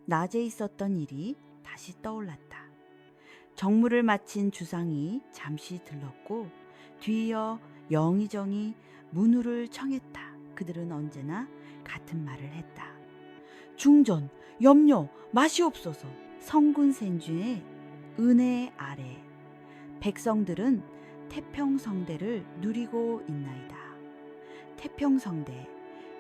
낮에 있었던 일이 다시 떠올랐다. 정물을 마친 주상이 잠시 들렀고 뒤이어 영의정이 문우를 청했다. 그들은 언제나 같은 말을 했다. 중전, 염려, 마시옵소서. 성군센주의 은혜 아래 백성들은 태평성대를 누리고 있나이다. 태평성대.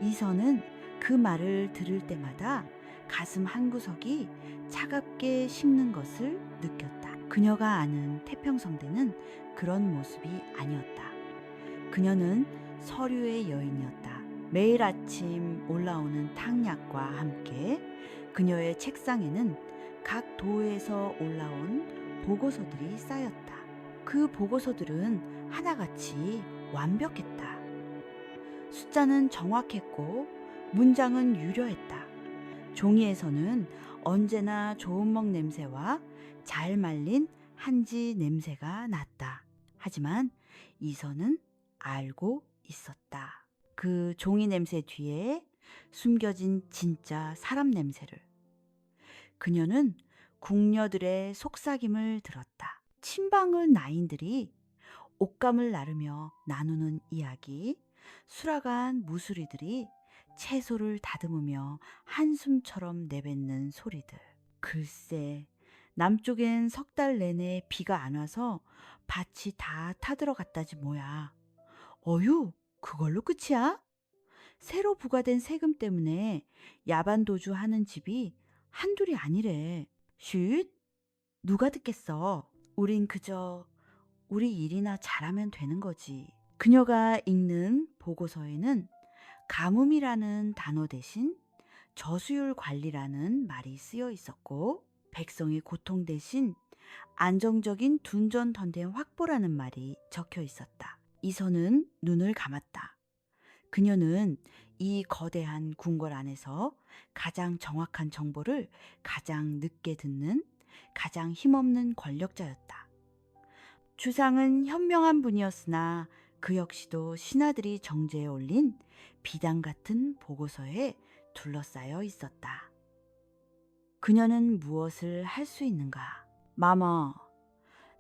이선은 그 말을 들을 때마다 가슴 한구석이 차갑게 식는 것을 느꼈다. 그녀가 아는 태평성대는 그런 모습이 아니었다. 그녀는 서류의 여인이었다. 매일 아침 올라오는 탕약과 함께 그녀의 책상에는 각 도에서 올라온 보고서들이 쌓였다. 그 보고서들은 하나같이 완벽했다. 숫자는 정확했고 문장은 유려했다. 종이에서는 언제나 좋은 먹 냄새와 잘 말린 한지 냄새가 났다. 하지만 이선은 알고 있었다. 그 종이 냄새 뒤에 숨겨진 진짜 사람 냄새를. 그녀는 궁녀들의 속삭임을 들었다. 친방을 나인들이 옷감을 나르며 나누는 이야기, 수라간 무수리들이 채소를 다듬으며 한숨처럼 내뱉는 소리들. 글쎄, 남쪽엔 석 달 내내 비가 안 와서 밭이 다 타들어갔다지 뭐야. 어휴, 그걸로 끝이야? 새로 부과된 세금 때문에 야반도주 하는 집이 한둘이 아니래. 쉿! 누가 듣겠어? 우린 그저 우리 일이나 잘하면 되는 거지. 그녀가 읽는 보고서에는 가뭄이라는 단어 대신 저수율 관리라는 말이 쓰여 있었고, 백성의 고통 대신 안정적인 둔전 던댐 확보라는 말이 적혀 있었다. 이선은 눈을 감았다. 그녀는 이 거대한 궁궐 안에서 가장 정확한 정보를 가장 늦게 듣는 가장 힘없는 권력자였다. 주상은 현명한 분이었으나 그 역시도 신하들이 정제해 올린 비단 같은 보고서에 둘러싸여 있었다. 그녀는 무엇을 할 수 있는가? 마마,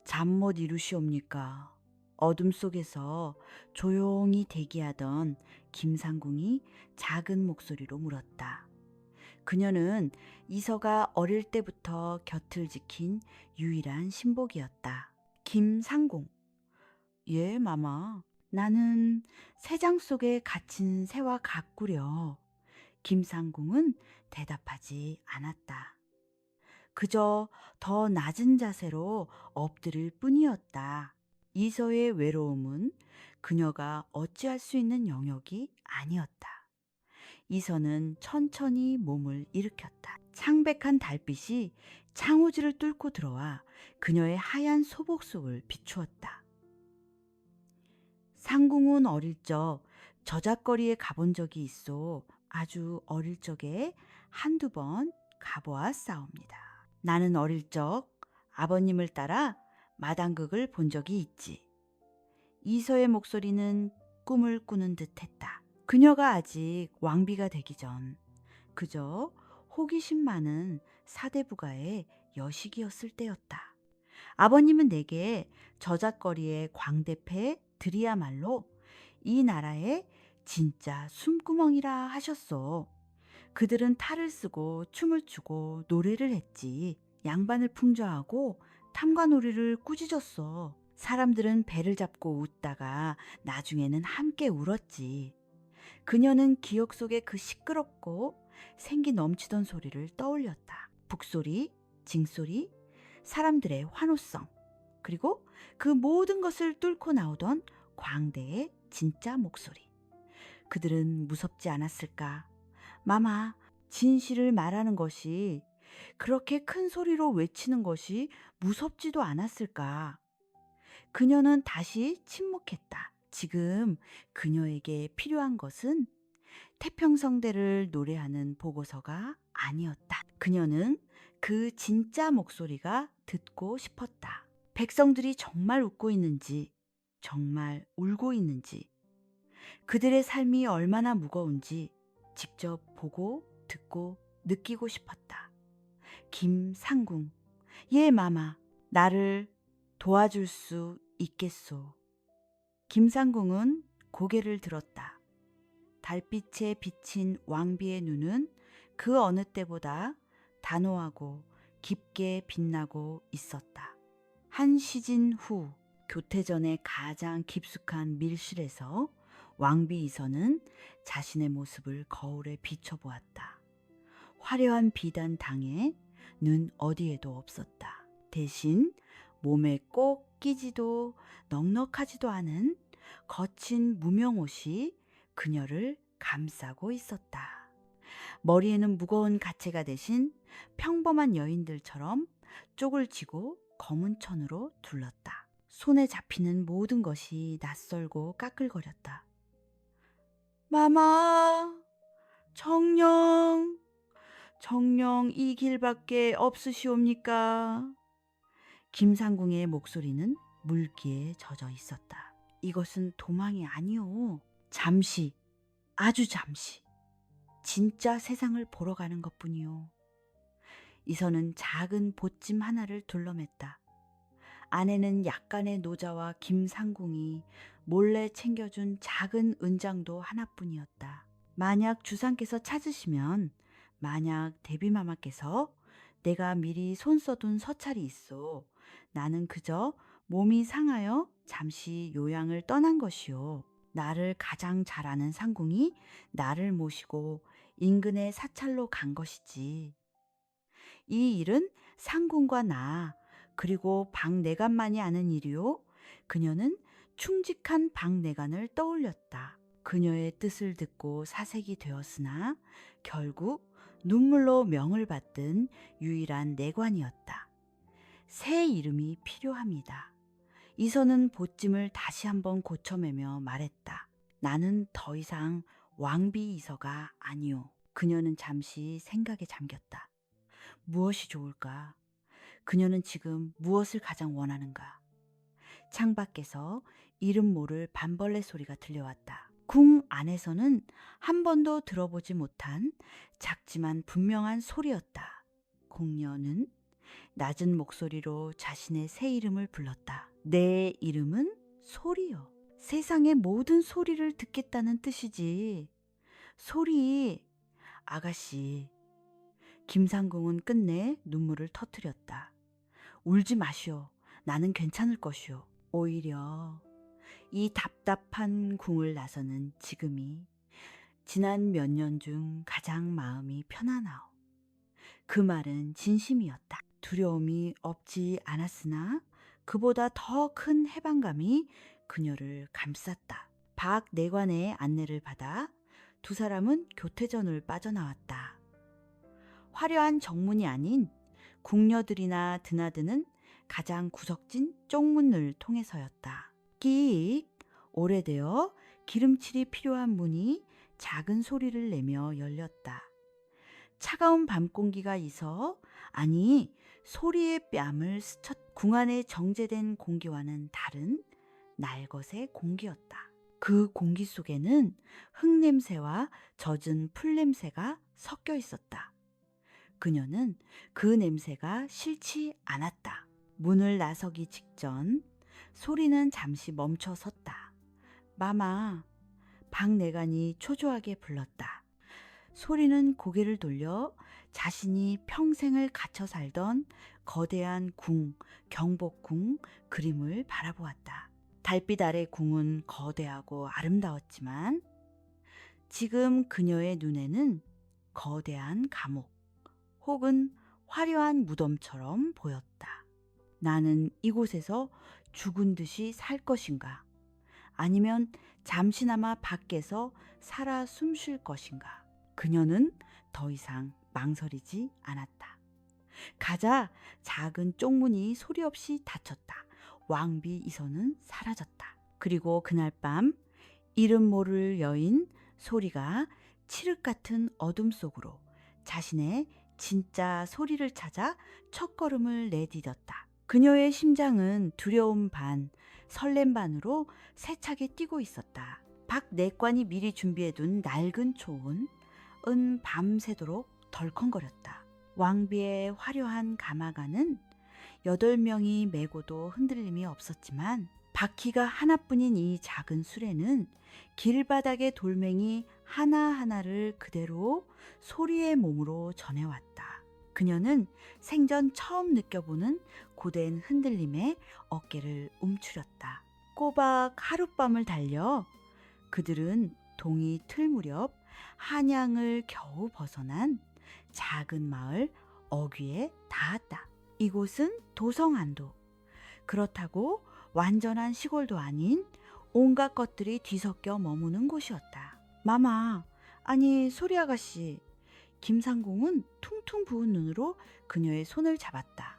잠 못 이루시옵니까? 어둠 속에서 조용히 대기하던 김상궁이 작은 목소리로 물었다. 그녀는 이서가 어릴 때부터 곁을 지킨 유일한 신복이었다. 김상궁. 예, 마마. 나는 새장 속에 갇힌 새와 같구려. 김상궁은 대답하지 않았다. 그저 더 낮은 자세로 엎드릴 뿐이었다. 이서의 외로움은 그녀가 어찌할 수 있는 영역이 아니었다. 이서는 천천히 몸을 일으켰다. 창백한 달빛이 창호지를 뚫고 들어와 그녀의 하얀 소복 속을 비추었다. 상궁은 어릴 적 저잣거리에 가본 적이 있어. 아주 어릴 적에 한두 번 가보았사옵니다. 나는 어릴 적 아버님을 따라 마당극을 본 적이 있지. 이서의 목소리는 꿈을 꾸는 듯했다. 그녀가 아직 왕비가 되기 전 그저 호기심 많은 사대부가의 여식이었을 때였다. 아버님은 내게 저잣거리의 광대패 들이야말로 이 나라의 진짜 숨구멍이라 하셨어. 그들은 탈을 쓰고 춤을 추고 노래를 했지. 양반을 풍조하고 탐관오리를 꾸짖었어. 사람들은 배를 잡고 웃다가 나중에는 함께 울었지. 그녀는 기억 속에 그 시끄럽고 생기 넘치던 소리를 떠올렸다. 북소리, 징소리, 사람들의 환호성, 그리고 그 모든 것을 뚫고 나오던 광대의 진짜 목소리. 그들은 무섭지 않았을까? 마마, 진실을 말하는 것이, 그렇게 큰 소리로 외치는 것이 무섭지도 않았을까? 그녀는 다시 침묵했다. 지금 그녀에게 필요한 것은 태평성대를 노래하는 보고서가 아니었다. 그녀는 그 진짜 목소리가 듣고 싶었다. 백성들이 정말 웃고 있는지, 정말 울고 있는지, 그들의 삶이 얼마나 무거운지 직접 보고 듣고 느끼고 싶었다. 김상궁. 예, 마마. 나를 도와줄 수 있겠소. 김상궁은 고개를 들었다. 달빛에 비친 왕비의 눈은 그 어느 때보다 단호하고 깊게 빛나고 있었다. 한 시즌 후 교태전의 가장 깊숙한 밀실에서 왕비 이선은 자신의 모습을 거울에 비춰보았다. 화려한 비단 당에 눈 어디에도 없었다. 대신 몸에 꼭 끼지도 넉넉하지도 않은 거친 무명옷이 그녀를 감싸고 있었다. 머리에는 무거운 가채가 대신 평범한 여인들처럼 쪽을 쥐고 검은 천으로 둘렀다. 손에 잡히는 모든 것이 낯설고 까끌거렸다. 마마, 정령, 정령 이 길밖에 없으시옵니까? 김상궁의 목소리는 물기에 젖어 있었다. 이것은 도망이 아니오. 잠시, 아주 잠시, 진짜 세상을 보러 가는 것뿐이오. 이선은 작은 보찜 하나를 둘러맸다. 안에는 약간의 노자와 김상궁이 몰래 챙겨준 작은 은장도 하나뿐이었다. 만약 주상께서 찾으시면, 만약 대비마마께서 내가 미리 손 써둔 서찰이 있어. 나는 그저 몸이 상하여 잠시 요양을 떠난 것이오. 나를 가장 잘 아는 상궁이 나를 모시고 인근의 사찰로 간 것이지. 이 일은 상궁과 나 그리고 박내간만이 아는 일이요. 그녀는 충직한 박내간을 떠올렸다. 그녀의 뜻을 듣고 사색이 되었으나 결국 눈물로 명을 받든 유일한 내관이었다. 새 이름이 필요합니다. 이선은 보찜을 다시 한번 고쳐매며 말했다. 나는 더 이상 왕비 이서가 아니오. 그녀는 잠시 생각에 잠겼다. 무엇이 좋을까? 그녀는 지금 무엇을 가장 원하는가? 창밖에서 이름 모를 밤벌레 소리가 들려왔다. 궁 안에서는 한 번도 들어보지 못한 작지만 분명한 소리였다. 공녀는 낮은 목소리로 자신의 새 이름을 불렀다. 내 이름은 소리요. 세상의 모든 소리를 듣겠다는 뜻이지. 소리, 아가씨. 김상궁은 끝내 눈물을 터뜨렸다. 울지 마시오. 나는 괜찮을 것이오. 오히려 이 답답한 궁을 나서는 지금이 지난 몇 년 중 가장 마음이 편안하오. 그 말은 진심이었다. 두려움이 없지 않았으나 그보다 더 큰 해방감이 그녀를 감쌌다. 박 내관의 안내를 받아 두 사람은 교태전을 빠져나왔다. 화려한 정문이 아닌 궁녀들이나 드나드는 가장 구석진 쪽문을 통해서였다. 끽 오래되어 기름칠이 필요한 문이 작은 소리를 내며 열렸다. 차가운 밤 공기가 있어, 아니 소리의 뺨을 스쳐 궁 안에 정제된 공기와는 다른 날것의 공기였다. 그 공기 속에는 흙냄새와 젖은 풀냄새가 섞여 있었다. 그녀는 그 냄새가 싫지 않았다. 문을 나서기 직전 소리는 잠시 멈춰 섰다. 마마, 박내간이 초조하게 불렀다. 소리는 고개를 돌려 자신이 평생을 갇혀 살던 거대한 궁, 경복궁 그림을 바라보았다. 달빛 아래 궁은 거대하고 아름다웠지만 지금 그녀의 눈에는 거대한 감옥 혹은 화려한 무덤처럼 보였다. 나는 이곳에서 죽은 듯이 살 것인가? 아니면 잠시나마 밖에서 살아 숨 쉴 것인가? 그녀는 더 이상 망설이지 않았다. 가자. 작은 쪽문이 소리 없이 닫혔다. 왕비 이선은 사라졌다. 그리고 그날 밤 이름 모를 여인 소리가 칠흑 같은 어둠 속으로 자신의 진짜 소리를 찾아 첫걸음을 내디뎠다. 그녀의 심장은 두려움 반, 설렘 반으로 세차게 뛰고 있었다. 박 내관이 미리 준비해둔 낡은 초은 밤새도록 덜컹거렸다. 왕비의 화려한 가마가는 8명이 메고도 흔들림이 없었지만 바퀴가 하나뿐인 이 작은 수레는 길바닥의 돌멩이 하나하나를 그대로 소리의 몸으로 전해왔다. 그녀는 생전 처음 느껴보는 고된 흔들림에 어깨를 움츠렸다. 꼬박 하룻밤을 달려 그들은 동이 틀 무렵 한양을 겨우 벗어난 작은 마을 어귀에 닿았다. 이곳은 도성안도. 그렇다고 완전한 시골도 아닌 온갖 것들이 뒤섞여 머무는 곳이었다. 마마, 아니 소리 아가씨. 김상궁은 퉁퉁 부은 눈으로 그녀의 손을 잡았다.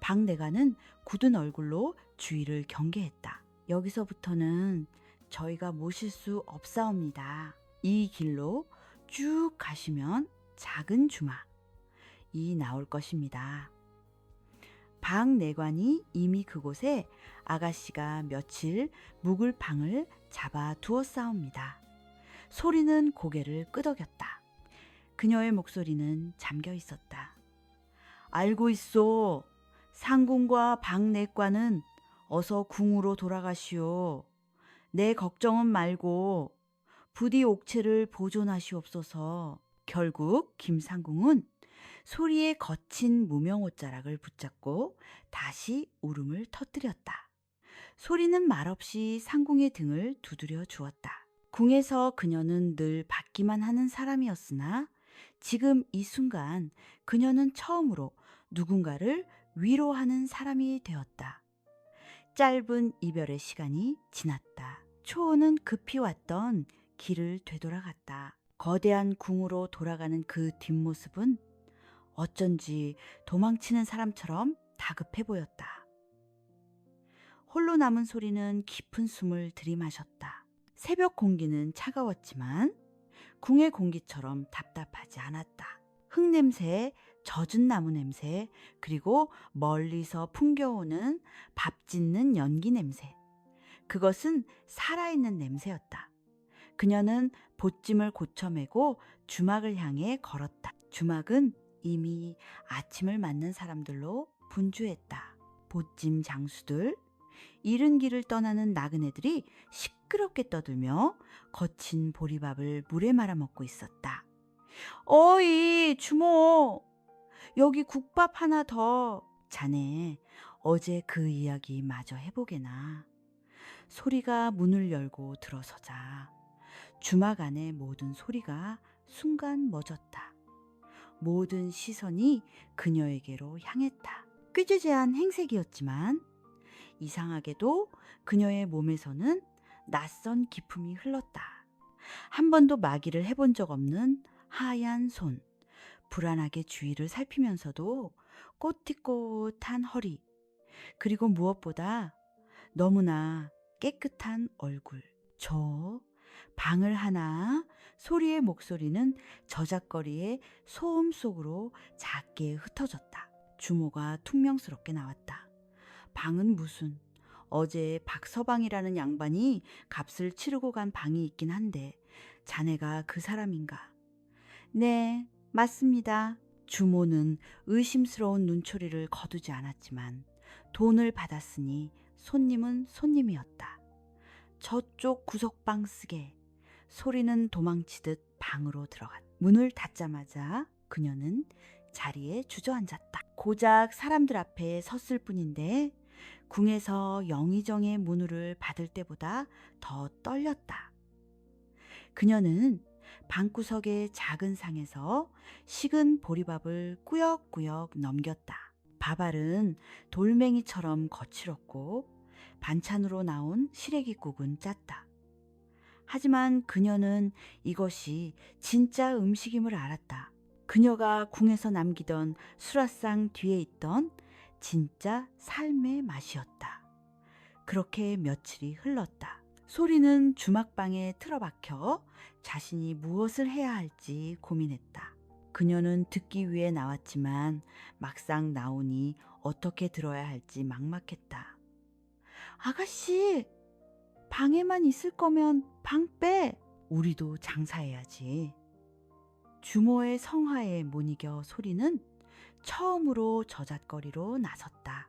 박내가는 굳은 얼굴로 주위를 경계했다. 여기서부터는 저희가 모실 수 없사옵니다. 이 길로 쭉 가시면 작은 주막이 나올 것입니다. 박내관이 이미 그곳에 아가씨가 며칠 묵을 방을 잡아 두었사옵니다. 소리는 고개를 끄덕였다. 그녀의 목소리는 잠겨 있었다. 알고 있소. 상궁과 박내관은 어서 궁으로 돌아가시오. 내 걱정은 말고 부디 옥체를 보존하시옵소서. 결국 김상궁은 소리의 거친 무명옷자락을 붙잡고 다시 울음을 터뜨렸다. 소리는 말없이 상궁의 등을 두드려 주었다. 궁에서 그녀는 늘 받기만 하는 사람이었으나 지금 이 순간 그녀는 처음으로 누군가를 위로하는 사람이 되었다. 짧은 이별의 시간이 지났다. 초호는 급히 왔던 길을 되돌아갔다. 거대한 궁으로 돌아가는 그 뒷모습은 어쩐지 도망치는 사람처럼 다급해 보였다. 홀로 남은 소리는 깊은 숨을 들이마셨다. 새벽 공기는 차가웠지만 궁의 공기처럼 답답하지 않았다. 흙냄새, 젖은 나무 냄새, 그리고 멀리서 풍겨오는 밥 짓는 연기 냄새. 그것은 살아있는 냄새였다. 그녀는 보찜을 고쳐매고 주막을 향해 걸었다. 주막은 이미 아침을 맞는 사람들로 분주했다. 보찜 장수들, 이른 길을 떠나는 나그네들이 시끄럽게 떠들며 거친 보리밥을 물에 말아먹고 있었다. 어이, 주모! 여기 국밥 하나 더. 자네, 어제 그 이야기 마저 해보게나. 소리가 문을 열고 들어서자 주막 안의 모든 소리가 순간 멎었다. 모든 시선이 그녀에게로 향했다. 꾀죄죄한 행색이었지만 이상하게도 그녀의 몸에서는 낯선 기품이 흘렀다. 한 번도 마기를 해본 적 없는 하얀 손, 불안하게 주위를 살피면서도 꼬릿꼬릿한 허리, 그리고 무엇보다 너무나 깨끗한 얼굴. 저 방을 하나. 소리의 목소리는 저작거리의 소음 속으로 작게 흩어졌다. 주모가 퉁명스럽게 나왔다. 방은 무슨, 어제 박서방이라는 양반이 값을 치르고 간 방이 있긴 한데 자네가 그 사람인가? 네, 맞습니다. 주모는 의심스러운 눈초리를 거두지 않았지만 돈을 받았으니 손님은 손님이었다. 저쪽 구석방 쓰게. 소리는 도망치듯 방으로 들어갔다. 문을 닫자마자 그녀는 자리에 주저앉았다. 고작 사람들 앞에 섰을 뿐인데 궁에서 영의정의 문호를 받을 때보다 더 떨렸다. 그녀는 방구석의 작은 상에서 식은 보리밥을 꾸역꾸역 넘겼다. 밥알은 돌멩이처럼 거칠었고 반찬으로 나온 시래기국은 짰다. 하지만 그녀는 이것이 진짜 음식임을 알았다. 그녀가 궁에서 남기던 수라상 뒤에 있던 진짜 삶의 맛이었다. 그렇게 며칠이 흘렀다. 소리는 주막방에 틀어박혀 자신이 무엇을 해야 할지 고민했다. 그녀는 듣기 위해 나왔지만 막상 나오니 어떻게 들어야 할지 막막했다. 아가씨, 방에만 있을 거면 방 빼. 우리도 장사해야지. 주모의 성화에 못 이겨 소리는 처음으로 저잣거리로 나섰다.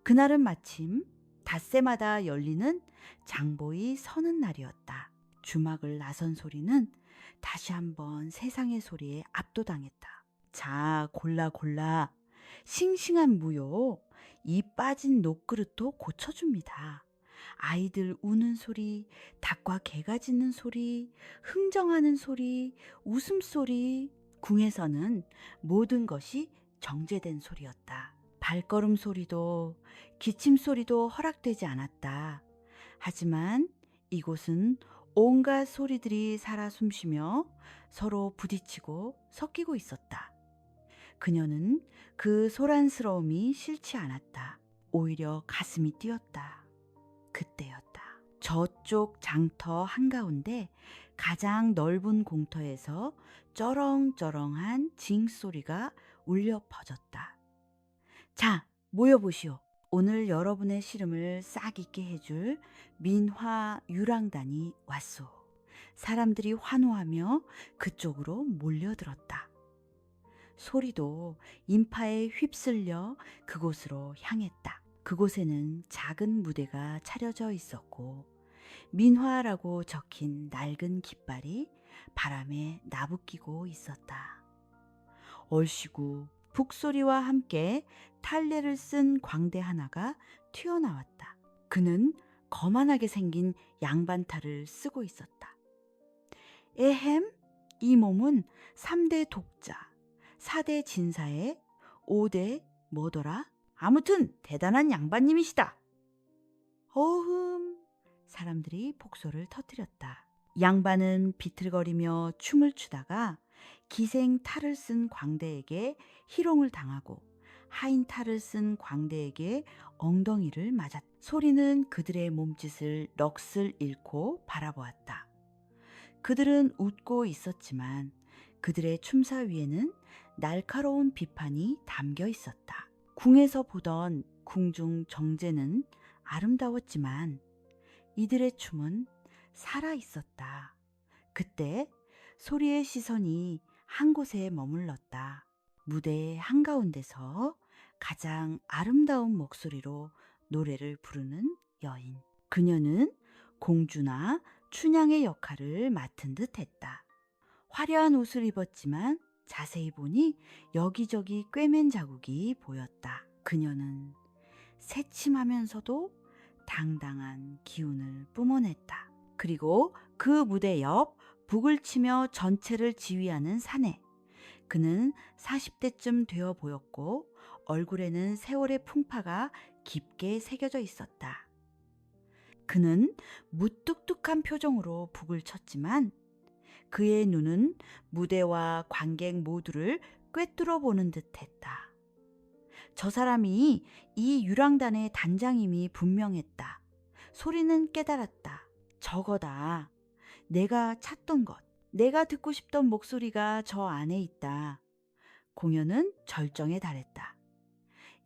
그날은 마침 닷새마다 열리는 장보이 서는 날이었다. 주막을 나선 소리는 다시 한번 세상의 소리에 압도당했다. 자, 골라. 싱싱한 무요. 이 빠진 녹그릇도 고쳐줍니다. 아이들 우는 소리, 닭과 개가 짖는 소리, 흥정하는 소리, 웃음소리. 궁에서는 모든 것이 정제된 소리였다. 발걸음 소리도 기침 소리도 허락되지 않았다. 하지만 이곳은 온갖 소리들이 살아 숨쉬며 서로 부딪히고 섞이고 있었다. 그녀는 그 소란스러움이 싫지 않았다. 오히려 가슴이 뛰었다. 그때였다. 저쪽 장터 한가운데 가장 넓은 공터에서 쩌렁쩌렁한 징소리가 울려 퍼졌다. 자, 모여보시오. 오늘 여러분의 시름을 싹 잊게 해줄 민화 유랑단이 왔소. 사람들이 환호하며 그쪽으로 몰려들었다. 소리도 인파에 휩쓸려 그곳으로 향했다. 그곳에는 작은 무대가 차려져 있었고 민화라고 적힌 낡은 깃발이 바람에 나부끼고 있었다. 얼씨구 북소리와 함께 탈레를 쓴 광대 하나가 튀어나왔다. 그는 거만하게 생긴 양반탈을 쓰고 있었다. 에헴, 이 몸은 3대 독자, 4대 진사에 5대 뭐더라? 아무튼 대단한 양반님이시다. 어흠, 사람들이 폭소를 터뜨렸다. 양반은 비틀거리며 춤을 추다가 기생 탈을 쓴 광대에게 희롱을 당하고 하인 탈을 쓴 광대에게 엉덩이를 맞았다. 소리는 그들의 몸짓을 넋을 잃고 바라보았다. 그들은 웃고 있었지만 그들의 춤사 위에는 날카로운 비판이 담겨 있었다. 궁에서 보던 궁중 정제는 아름다웠지만 이들의 춤은 살아 있었다. 그때 소리의 시선이 한 곳에 머물렀다. 무대 한가운데서 가장 아름다운 목소리로 노래를 부르는 여인. 그녀는 공주나 춘향의 역할을 맡은 듯 했다. 화려한 옷을 입었지만 자세히 보니 여기저기 꿰맨 자국이 보였다. 그녀는 새침하면서도 당당한 기운을 뿜어냈다. 그리고 그 무대 옆 북을 치며 전체를 지휘하는 사내. 그는 40대쯤 되어 보였고 얼굴에는 세월의 풍파가 깊게 새겨져 있었다. 그는 무뚝뚝한 표정으로 북을 쳤지만 그의 눈은 무대와 관객 모두를 꿰뚫어 보는 듯했다. 저 사람이 이 유랑단의 단장임이 분명했다. 소리는 깨달았다. 저거다. 내가 찾던 것, 내가 듣고 싶던 목소리가 저 안에 있다. 공연은 절정에 달했다.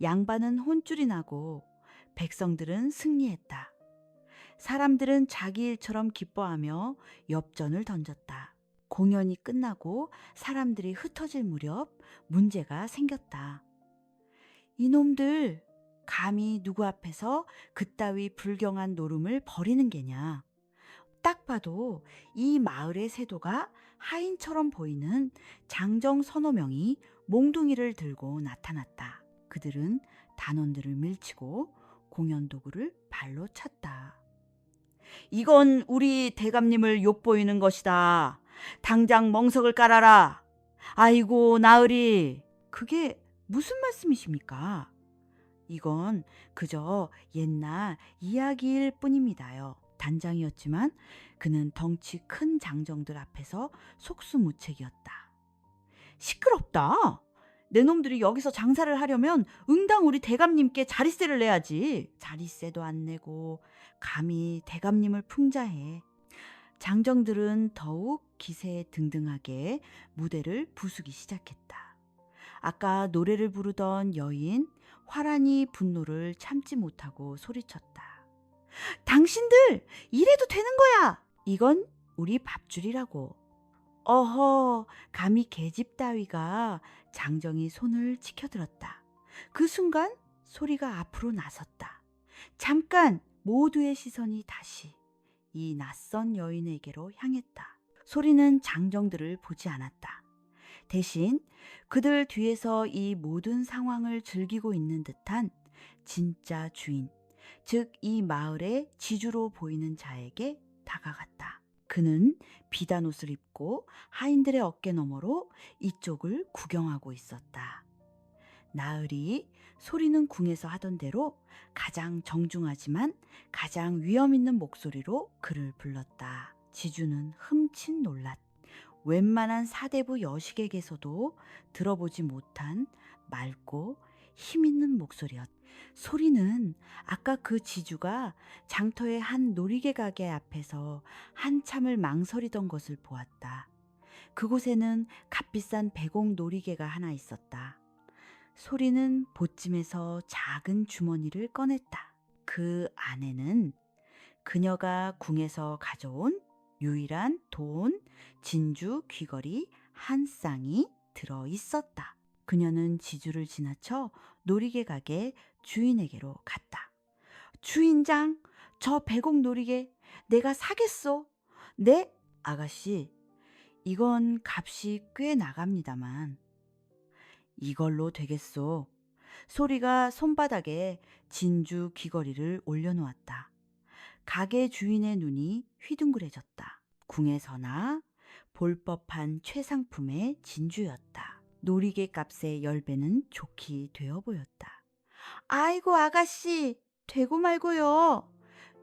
양반은 혼쭐이 나고 백성들은 승리했다. 사람들은 자기 일처럼 기뻐하며 엽전을 던졌다. 공연이 끝나고 사람들이 흩어질 무렵 문제가 생겼다. 이놈들, 감히 누구 앞에서 그따위 불경한 노름을 벌이는 게냐. 딱 봐도 이 마을의 세도가 하인처럼 보이는 장정 서너 명이 몽둥이를 들고 나타났다. 그들은 단원들을 밀치고 공연 도구를 발로 찼다. 이건 우리 대감님을 욕보이는 것이다. 당장 멍석을 깔아라. 아이고 나으리. 그게 무슨 말씀이십니까? 이건 그저 옛날 이야기일 뿐입니다요. 단장이었지만 그는 덩치 큰 장정들 앞에서 속수무책이었다. 시끄럽다. 내 놈들이 여기서 장사를 하려면 응당 우리 대감님께 자릿세를 내야지. 자릿세도 안 내고 감히 대감님을 풍자해. 장정들은 더욱 기세등등하게 무대를 부수기 시작했다. 아까 노래를 부르던 여인 화란히 분노를 참지 못하고 소리쳤다. 당신들 이래도 되는 거야. 이건 우리 밥줄이라고. 어허, 감히 계집 따위가 장정이 손을 치켜들었다. 그 순간 소리가 앞으로 나섰다. 잠깐 모두의 시선이 다시 이 낯선 여인에게로 향했다. 소리는 장정들을 보지 않았다. 대신 그들 뒤에서 이 모든 상황을 즐기고 있는 듯한 진짜 주인, 즉 이 마을의 지주로 보이는 자에게 다가갔다. 그는 비단 옷을 입고 하인들의 어깨 너머로 이쪽을 구경하고 있었다. 나으리 소리는 궁에서 하던 대로 가장 정중하지만 가장 위험 있는 목소리로 그를 불렀다. 지주는 흠칫 놀랐다. 웬만한 사대부 여식에게서도 들어보지 못한 맑고 힘있는 목소리였다. 소리는 아까 그 지주가 장터의 한 놀이개 가게 앞에서 한참을 망설이던 것을 보았다. 그곳에는 값비싼 배공 놀이개가 하나 있었다. 소리는 보찜에서 작은 주머니를 꺼냈다. 그 안에는 그녀가 궁에서 가져온 유일한 돈, 진주, 귀걸이 한 쌍이 들어 있었다. 그녀는 지주를 지나쳐 놀이개 가게 주인에게로 갔다. 주인장, 저 배곡 놀이개 내가 사겠소. 네, 아가씨, 이건 값이 꽤 나갑니다만. 이걸로 되겠소. 소리가 손바닥에 진주 귀걸이를 올려놓았다. 가게 주인의 눈이 휘둥그레졌다. 궁에서나 볼 법한 최상품의 진주였다. 놀이개 값의 10배는 좋게 되어 보였다. 아이고 아가씨, 되고 말고요.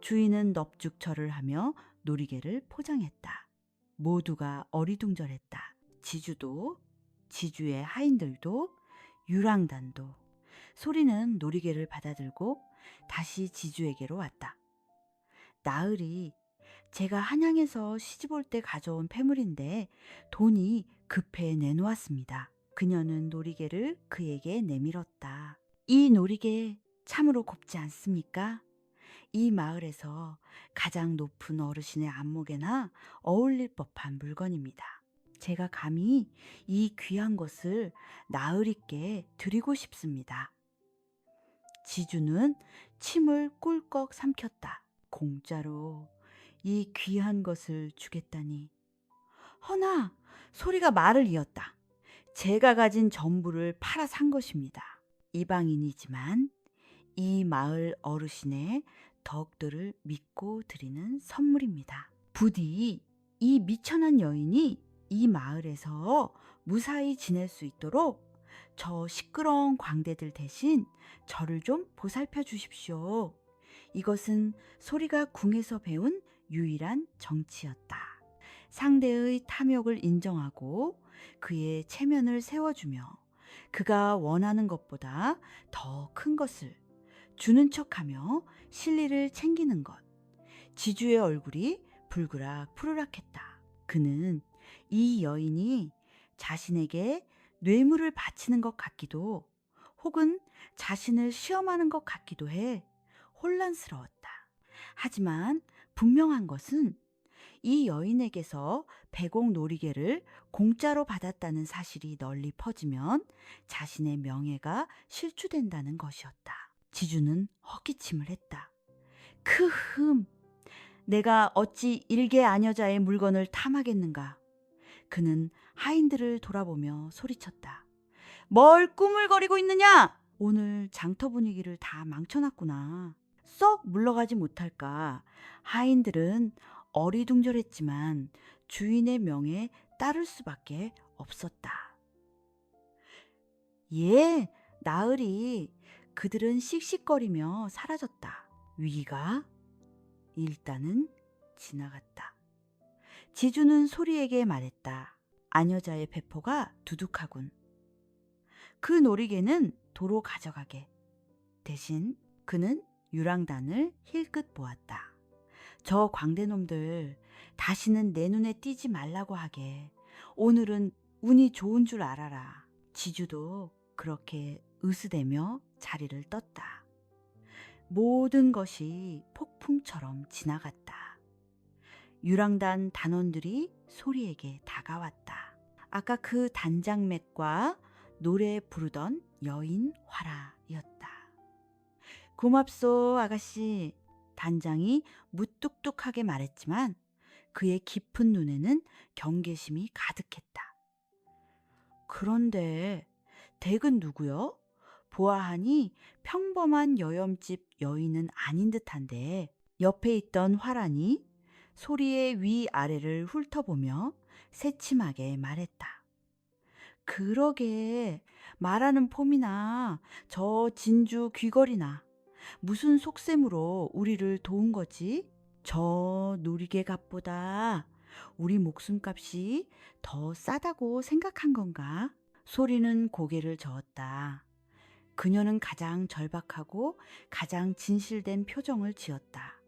주인은 넙죽절을 하며 놀이개를 포장했다. 모두가 어리둥절했다. 지주도, 지주의 하인들도, 유랑단도. 소리는 놀이개를 받아들고 다시 지주에게로 왔다. 나으리, 제가 한양에서 시집올 때 가져온 폐물인데 돈이 급해 내놓았습니다. 그녀는 놀이개를 그에게 내밀었다. 이 놀이개 참으로 곱지 않습니까? 이 마을에서 가장 높은 어르신의 안목에나 어울릴 법한 물건입니다. 제가 감히 이 귀한 것을 나으리께 드리고 싶습니다. 지주는 침을 꿀꺽 삼켰다. 공짜로 이 귀한 것을 주겠다니. 허나 소리가 말을 이었다. 제가 가진 전부를 팔아 산 것입니다. 이방인이지만 이 마을 어르신의 덕들을 믿고 드리는 선물입니다. 부디 이 미천한 여인이 이 마을에서 무사히 지낼 수 있도록 저 시끄러운 광대들 대신 저를 좀 보살펴 주십시오. 이것은 소리가 궁에서 배운 유일한 정치였다. 상대의 탐욕을 인정하고 그의 체면을 세워주며 그가 원하는 것보다 더 큰 것을 주는 척하며 실리를 챙기는 것. 지주의 얼굴이 불그락 푸르락했다. 그는 이 여인이 자신에게 뇌물을 바치는 것 같기도 혹은 자신을 시험하는 것 같기도 해 혼란스러웠다. 하지만 분명한 것은 이 여인에게서 배곡 놀이개를 공짜로 받았다는 사실이 널리 퍼지면 자신의 명예가 실추된다는 것이었다. 지주는 헛기침을 했다. 크흠, 내가 어찌 일개 아녀자의 물건을 탐하겠는가. 그는 하인들을 돌아보며 소리쳤다. 뭘 꾸물거리고 있느냐? 오늘 장터 분위기를 다 망쳐놨구나. 썩 물러가지 못할까. 하인들은 어리둥절했지만 주인의 명에 따를 수밖에 없었다. 예, 나으리. 그들은 씩씩거리며 사라졌다. 위기가 일단은 지나갔다. 지주는 소리에게 말했다. 아녀자의 배포가 두둑하군. 그 놀이개는 도로 가져가게. 대신 그는 유랑단을 힐끗 보았다. 저 광대놈들 다시는 내 눈에 띄지 말라고 하게. 오늘은 운이 좋은 줄 알아라. 지주도 그렇게 으스대며 자리를 떴다. 모든 것이 폭풍처럼 지나갔다. 유랑단 단원들이 소리에게 다가왔다. 아까 그 단장맥과 노래 부르던 여인 화라였다. 고맙소, 아가씨. 단장이 무뚝뚝하게 말했지만 그의 깊은 눈에는 경계심이 가득했다. 그런데 댁은 누구요? 보아하니 평범한 여염집 여인은 아닌 듯한데 옆에 있던 화란이 소리의 위아래를 훑어보며 새침하게 말했다. 그러게, 말하는 폼이나 저 진주 귀걸이나 무슨 속셈으로 우리를 도운 거지? 저 놀이개값보다 우리 목숨값이 더 싸다고 생각한 건가? 소리는 고개를 저었다. 그녀는 가장 절박하고 가장 진실된 표정을 지었다.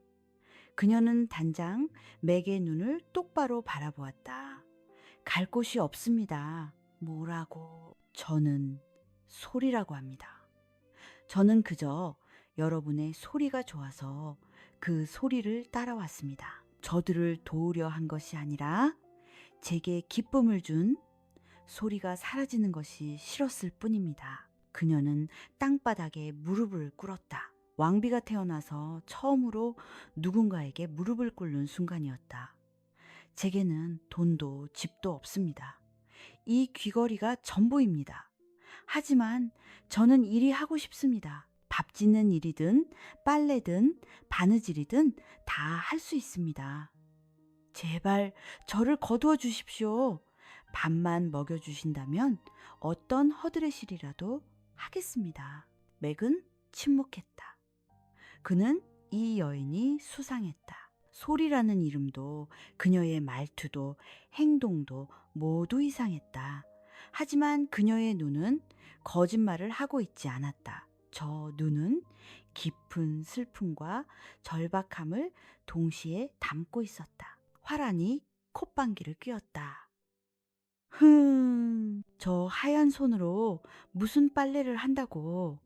그녀는 단장 맥의 눈을 똑바로 바라보았다. 갈 곳이 없습니다. 뭐라고? 저는 소리라고 합니다. 저는 그저 여러분의 소리가 좋아서 그 소리를 따라왔습니다. 저들을 도우려 한 것이 아니라 제게 기쁨을 준 소리가 사라지는 것이 싫었을 뿐입니다. 그녀는 땅바닥에 무릎을 꿇었다. 왕비가 태어나서 처음으로 누군가에게 무릎을 꿇는 순간이었다. 제게는 돈도 집도 없습니다. 이 귀걸이가 전부입니다. 하지만 저는 일이 하고 싶습니다. 밥 짓는 일이든 빨래든 바느질이든 다 할 수 있습니다. 제발 저를 거두어 주십시오. 밥만 먹여주신다면 어떤 허드렛일이라도 하겠습니다. 맥은 침묵했다. 그는 이 여인이 수상했다. 소리라는 이름도 그녀의 말투도 행동도 모두 이상했다. 하지만 그녀의 눈은 거짓말을 하고 있지 않았다. 저 눈은 깊은 슬픔과 절박함을 동시에 담고 있었다. 화란이 콧방귀를 뀌었다. 저 하얀 손으로 무슨 빨래를 한다고.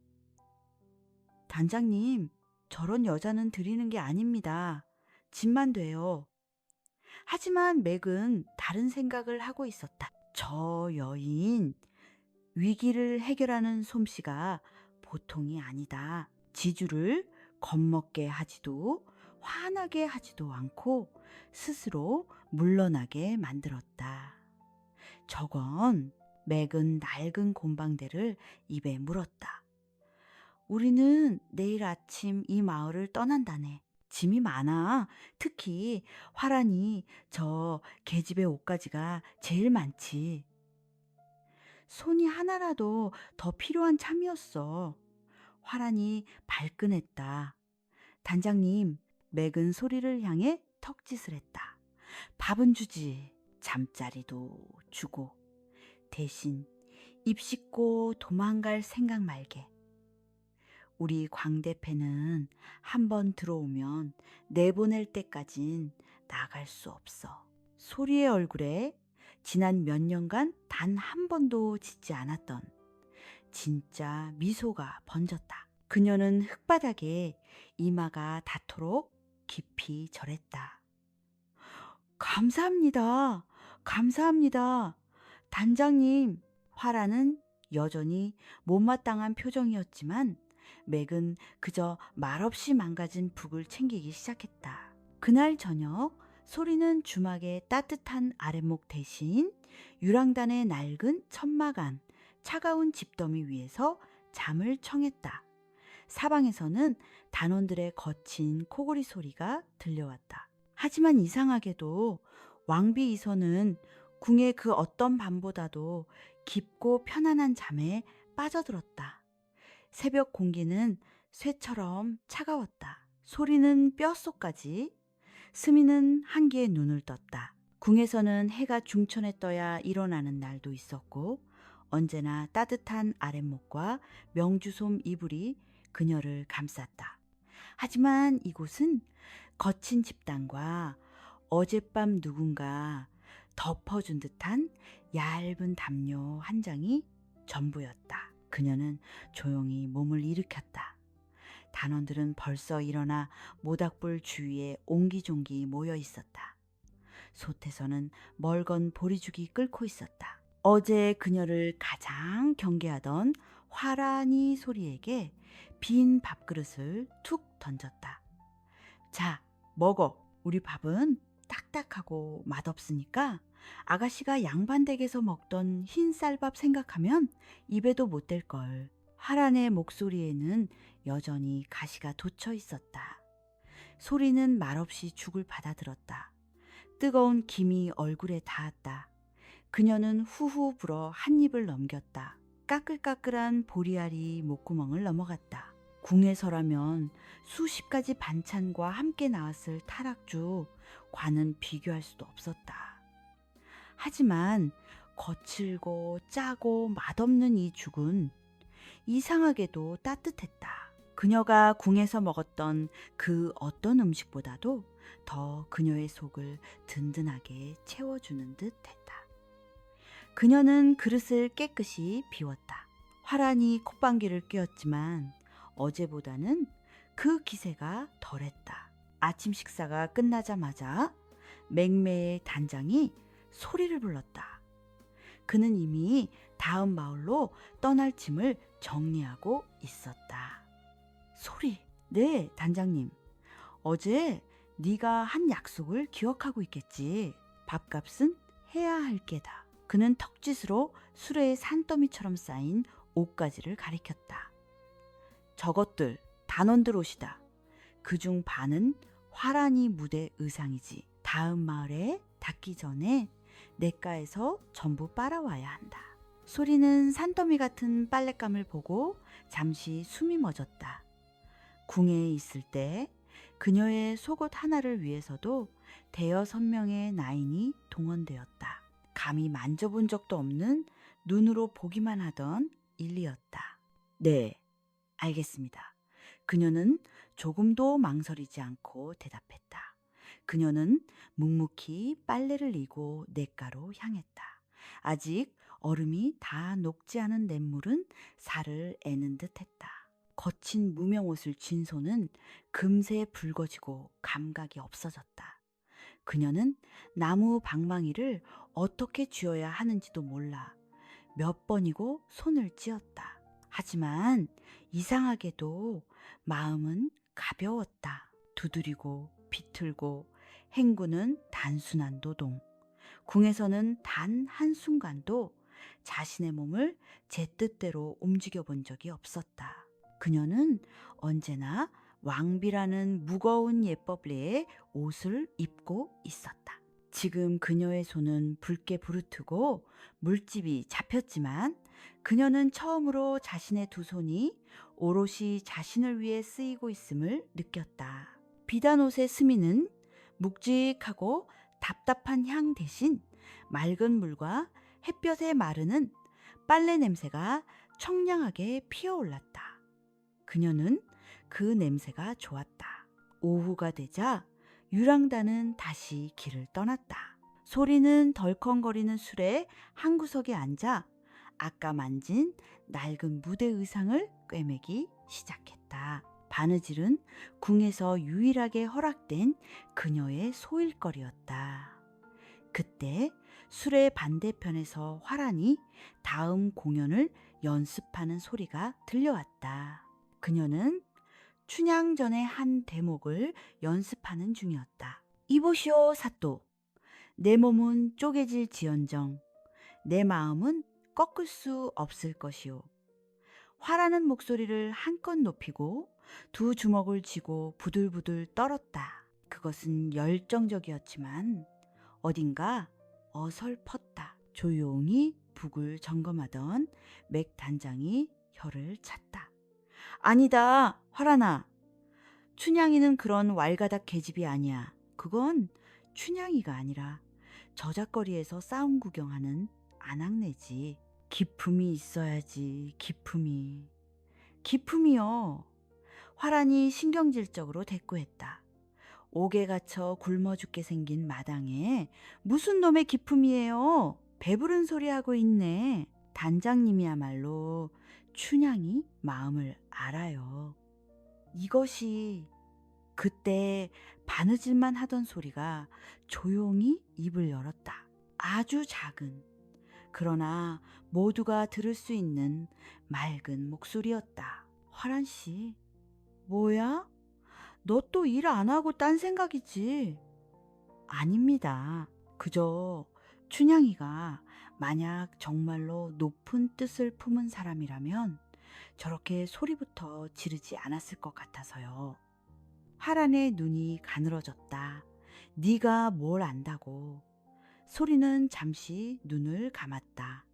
단장님, 저런 여자는 드리는 게 아닙니다. 집만 돼요. 하지만 맥은 다른 생각을 하고 있었다. 저 여인, 위기를 해결하는 솜씨가 보통이 아니다. 지주를 겁먹게 하지도 화나게 하지도 않고 스스로 물러나게 만들었다. 저건 맥은 낡은 곰방대를 입에 물었다. 우리는 내일 아침 이 마을을 떠난다네. 짐이 많아. 특히 화란이 저 계집의 옷가지가 제일 많지. 손이 하나라도 더 필요한 참이었어. 화란이 발끈했다. 단장님, 맥은 소리를 향해 턱짓을 했다. 밥은 주지. 잠자리도 주고. 대신 입 씻고 도망갈 생각 말게. 우리 광대패는 한번 들어오면 내보낼 때까진 나갈 수 없어. 소리의 얼굴에 지난 몇 년간 단 한 번도 짓지 않았던 진짜 미소가 번졌다. 그녀는 흙바닥에 이마가 닿도록 깊이 절했다. 감사합니다. 감사합니다. 단장님. 화라는 여전히 못마땅한 표정이었지만 맥은 그저 말없이 망가진 북을 챙기기 시작했다. 그날 저녁 소리는 주막의 따뜻한 아랫목 대신 유랑단의 낡은 천막 안 차가운 집더미 위에서 잠을 청했다. 사방에서는 단원들의 거친 코골이 소리가 들려왔다. 하지만 이상하게도 왕비 이선은 궁의 그 어떤 밤보다도 깊고 편안한 잠에 빠져들었다. 새벽 공기는 쇠처럼 차가웠다. 소리는 뼛속까지, 스미는 한기에 눈을 떴다. 궁에서는 해가 중천에 떠야 일어나는 날도 있었고 언제나 따뜻한 아랫목과 명주솜 이불이 그녀를 감쌌다. 하지만 이곳은 거친 집단과 어젯밤 누군가 덮어준 듯한 얇은 담요 한 장이 전부였다. 그녀는 조용히 몸을 일으켰다. 단원들은 벌써 일어나 모닥불 주위에 옹기종기 모여 있었다. 솥에서는 멀건 보리죽이 끓고 있었다. 어제 그녀를 가장 경계하던 화란이 소리에게 빈 밥그릇을 툭 던졌다. 자, 먹어. 우리 밥은 딱딱하고 맛없으니까 아가씨가 양반댁에서 먹던 흰 쌀밥 생각하면 입에도 못 댈걸. 화란의 목소리에는 여전히 가시가 돋쳐 있었다. 소리는 말없이 죽을 받아들었다. 뜨거운 김이 얼굴에 닿았다. 그녀는 후후 불어 한 입을 넘겼다. 까끌까끌한 보리알이 목구멍을 넘어갔다. 궁에서라면 수십 가지 반찬과 함께 나왔을 타락주 과는 비교할 수도 없었다. 하지만 거칠고 짜고 맛없는 이 죽은 이상하게도 따뜻했다. 그녀가 궁에서 먹었던 그 어떤 음식보다도 더 그녀의 속을 든든하게 채워주는 듯했다. 그녀는 그릇을 깨끗이 비웠다. 화란이 콧방귀를 뀌었지만 어제보다는 그 기세가 덜했다. 아침 식사가 끝나자마자 맹매의 단장이 소리를 불렀다. 그는 이미 다음 마을로 떠날 짐을 정리하고 있었다. 소리, 네, 단장님. 어제 네가 한 약속을 기억하고 있겠지. 밥값은 해야 할 게다. 그는 턱짓으로 수레의 산더미처럼 쌓인 옷가지를 가리켰다. 저것들 단원들 옷이다. 그중 반은 화란이 무대 의상이지. 다음 마을에 닿기 전에 냇가에서 전부 빨아와야 한다. 소리는 산더미 같은 빨랫감을 보고 잠시 숨이 멎었다. 궁에 있을 때 그녀의 속옷 하나를 위해서도 대여섯 명의 나인이 동원되었다. 감히 만져본 적도 없는 눈으로 보기만 하던 일이었다. 네, 알겠습니다. 그녀는 조금도 망설이지 않고 대답했다. 그녀는 묵묵히 빨래를 이고 냇가로 향했다. 아직 얼음이 다 녹지 않은 냇물은 살을 애는 듯했다. 거친 무명옷을 쥔 손은 금세 붉어지고 감각이 없어졌다. 그녀는 나무 방망이를 어떻게 쥐어야 하는지도 몰라 몇 번이고 손을 찧었다. 하지만 이상하게도 마음은 가벼웠다. 두드리고 비틀고 행구는 단순한 노동. 궁에서는 단 한순간도 자신의 몸을 제 뜻대로 움직여 본 적이 없었다. 그녀는 언제나 왕비라는 무거운 예법례의 옷을 입고 있었다. 지금 그녀의 손은 붉게 부르트고 물집이 잡혔지만 그녀는 처음으로 자신의 두 손이 오롯이 자신을 위해 쓰이고 있음을 느꼈다. 비단 옷의 스미는 묵직하고 답답한 향 대신 맑은 물과 햇볕에 마르는 빨래 냄새가 청량하게 피어올랐다. 그녀는 그 냄새가 좋았다. 오후가 되자 유랑단은 다시 길을 떠났다. 소리는 덜컹거리는 술에 한 구석에 앉아 아까 만진 낡은 무대 의상을 꿰매기 시작했다. 바느질은 궁에서 유일하게 허락된 그녀의 소일거리였다. 그때 술의 반대편에서 화란이 다음 공연을 연습하는 소리가 들려왔다. 그녀는 춘향전의 한 대목을 연습하는 중이었다. 이보시오 사또, 내 몸은 쪼개질 지언정 내 마음은 꺾을 수 없을 것이오. 화라는 목소리를 한껏 높이고 두 주먹을 쥐고 부들부들 떨었다. 그것은 열정적이었지만 어딘가 어설펐다. 조용히 북을 점검하던 맥 단장이 혀를 찼다. 아니다, 화란아. 춘향이는 그런 왈가닥 계집이 아니야. 그건 춘향이가 아니라 저작거리에서 싸움 구경하는 아낙네지. 기품이 있어야지, 기품이. 기품이요. 화란이 신경질적으로 대꾸했다. 옥에 갇혀 굶어 죽게 생긴 마당에 무슨 놈의 기품이에요. 배부른 소리 하고 있네. 단장님이야말로 춘향이 마음을 알아요. 이것이 그때 바느질만 하던 소리가 조용히 입을 열었다. 아주 작은, 그러나 모두가 들을 수 있는 맑은 목소리였다. 화란 씨, 뭐야? 너 또 일 안 하고 딴 생각이지? 아닙니다. 그저 춘향이가 만약 정말로 높은 뜻을 품은 사람이라면 저렇게 소리부터 지르지 않았을 것 같아서요. 하란의 눈이 가늘어졌다. 네가 뭘 안다고. 소리는 잠시 눈을 감았다.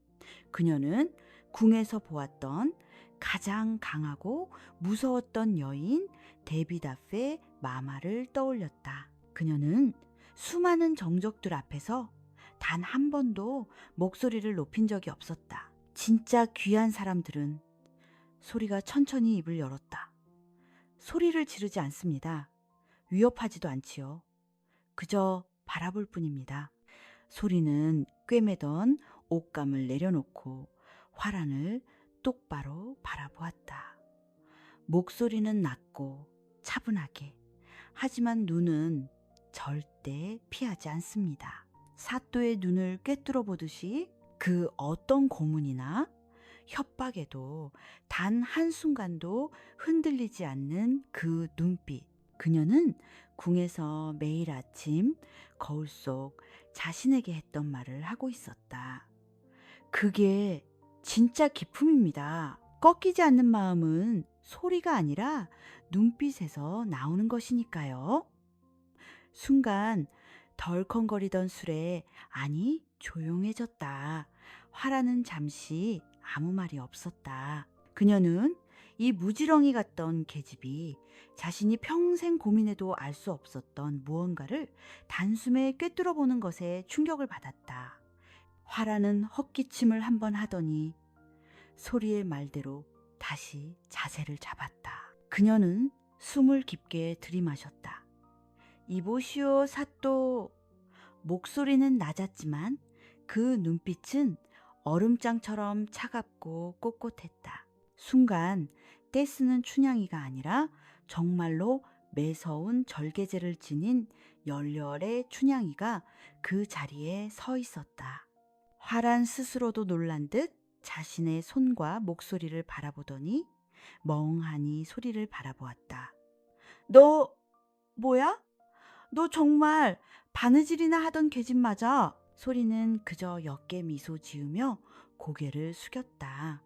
그녀는 궁에서 보았던 가장 강하고 무서웠던 여인 데비다페 마마를 떠올렸다. 그녀는 수많은 정적들 앞에서 단 한 번도 목소리를 높인 적이 없었다. 진짜 귀한 사람들은 소리가 천천히 입을 열었다. 소리를 지르지 않습니다. 위협하지도 않지요. 그저 바라볼 뿐입니다. 소리는 꿰매던 옷감을 내려놓고 화란을 똑바로 바라보았다. 목소리는 낮고 차분하게, 하지만 눈은 절대 피하지 않습니다. 사또의 눈을 꿰뚫어 보듯이 그 어떤 고문이나 협박에도 단 한순간도 흔들리지 않는 그 눈빛. 그녀는 궁에서 매일 아침 거울 속 자신에게 했던 말을 하고 있었다. 그게 진짜 기품입니다. 꺾이지 않는 마음은 소리가 아니라 눈빛에서 나오는 것이니까요. 순간 덜컹거리던 술에 아니 조용해졌다. 화라는 잠시 아무 말이 없었다. 그녀는 이 무지렁이 같던 계집이 자신이 평생 고민해도 알 수 없었던 무언가를 단숨에 꿰뚫어 보는 것에 충격을 받았다. 화라는 헛기침을 한번 하더니 소리의 말대로 다시 자세를 잡았다. 그녀는 숨을 깊게 들이마셨다. 이보시오, 사또. 목소리는 낮았지만 그 눈빛은 얼음장처럼 차갑고 꼿꼿했다. 순간 떼쓰는 춘향이가 아니라 정말로 매서운 절개제를 지닌 열렬의 춘향이가 그 자리에 서 있었다. 화란 스스로도 놀란 듯 자신의 손과 목소리를 바라보더니 멍하니 소리를 바라보았다. 너 뭐야? 너 정말 바느질이나 하던 계집 맞아? 소리는 그저 옅게 미소 지으며 고개를 숙였다.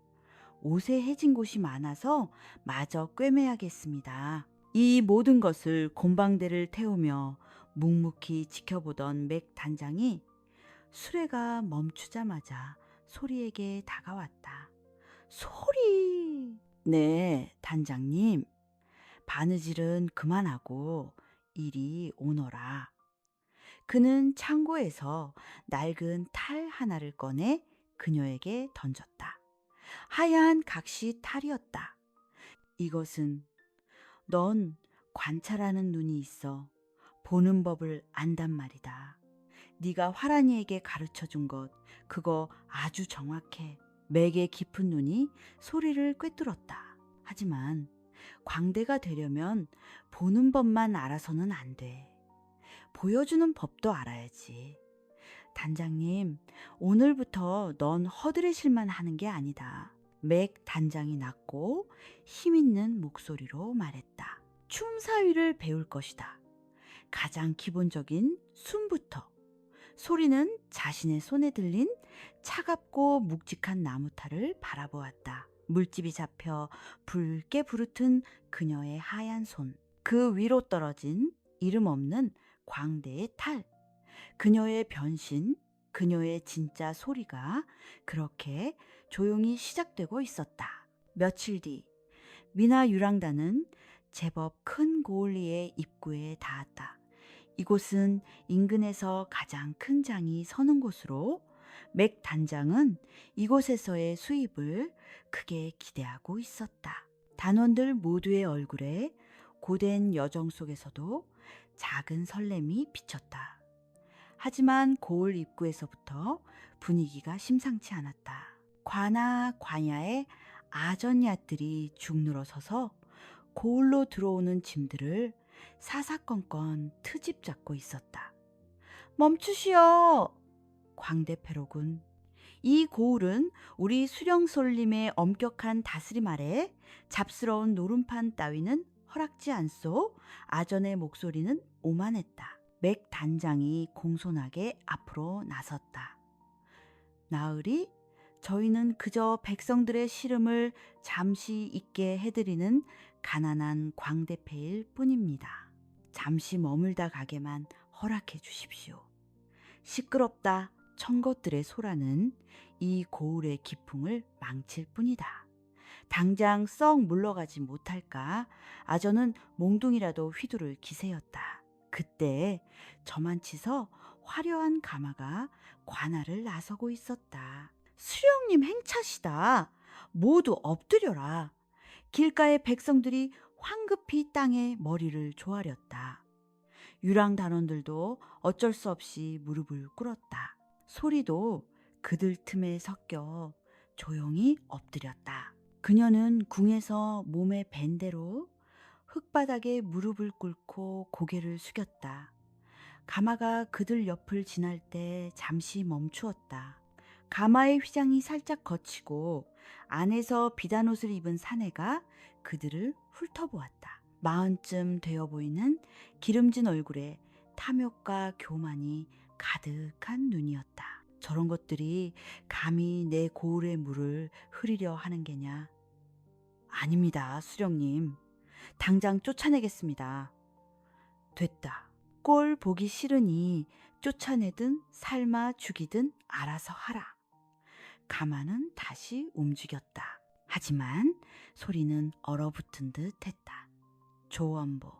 옷에 해진 곳이 많아서 마저 꿰매야겠습니다. 이 모든 것을 곰방대를 태우며 묵묵히 지켜보던 맥 단장이 수레가 멈추자마자 소리에게 다가왔다. 소리! 네, 단장님. 바느질은 그만하고 이리 오너라. 그는 창고에서 낡은 탈 하나를 꺼내 그녀에게 던졌다. 하얀 각시 탈이었다. 이것은 넌 관찰하는 눈이 있어 보는 법을 안단 말이다. 네가 화란이에게 가르쳐준 것 그거 아주 정확해. 맥의 깊은 눈이 소리를 꿰뚫었다. 하지만 광대가 되려면 보는 법만 알아서는 안 돼. 보여주는 법도 알아야지. 단장님, 오늘부터 넌 허드렛일만 하는 게 아니다. 맥 단장이 낮고 힘있는 목소리로 말했다. 춤사위를 배울 것이다. 가장 기본적인 숨부터. 소리는 자신의 손에 들린 차갑고 묵직한 나무탈을 바라보았다. 물집이 잡혀 붉게 부르튼 그녀의 하얀 손. 그 위로 떨어진 이름 없는 광대의 탈. 그녀의 변신, 그녀의 진짜 소리가 그렇게 조용히 시작되고 있었다. 며칠 뒤 미나 유랑단은 제법 큰 고을리의 입구에 닿았다. 이곳은 인근에서 가장 큰 장이 서는 곳으로 맥 단장은 이곳에서의 수입을 크게 기대하고 있었다. 단원들 모두의 얼굴에 고된 여정 속에서도 작은 설렘이 비쳤다. 하지만 고을 입구에서부터 분위기가 심상치 않았다. 관아 관야의 아전야들이 죽 늘어서서 고을로 들어오는 짐들을 사사건건 트집 잡고 있었다. 멈추시오! 광대패로군. 이 고을은 우리 수령솔님의 엄격한 다스림 아래 잡스러운 노름판 따위는 허락지 않소. 아전의 목소리는 오만했다. 맥 단장이 공손하게 앞으로 나섰다. 나으리, 저희는 그저 백성들의 시름을 잠시 잊게 해드리는 가난한 광대패일 뿐입니다. 잠시 머물다 가게만 허락해 주십시오. 시끄럽다 천 것들의 소라는 이 고을의 기풍을 망칠 뿐이다. 당장 썩 물러가지 못할까 아저는 몽둥이라도 휘두를 기세였다. 그때 저만치서 화려한 가마가 관할을 나서고 있었다. 수령님 행차시다. 모두 엎드려라. 길가의 백성들이 황급히 땅에 머리를 조아렸다. 유랑 단원들도 어쩔 수 없이 무릎을 꿇었다. 소리도 그들 틈에 섞여 조용히 엎드렸다. 그녀는 궁에서 몸에 밴 대로 흙바닥에 무릎을 꿇고 고개를 숙였다. 가마가 그들 옆을 지날 때 잠시 멈추었다. 가마의 휘장이 살짝 걷히고 안에서 비단 옷을 입은 사내가 그들을 훑어보았다. 마흔쯤 되어 보이는 기름진 얼굴에 탐욕과 교만이 가득한 눈이었다. 저런 것들이 감히 내 고을의 물을 흐리려 하는 게냐? 아닙니다, 수령님. 당장 쫓아내겠습니다. 됐다. 꼴 보기 싫으니 쫓아내든 삶아 죽이든 알아서 하라. 가마는 다시 움직였다. 하지만 소리는 얼어붙은 듯 했다. 조원보.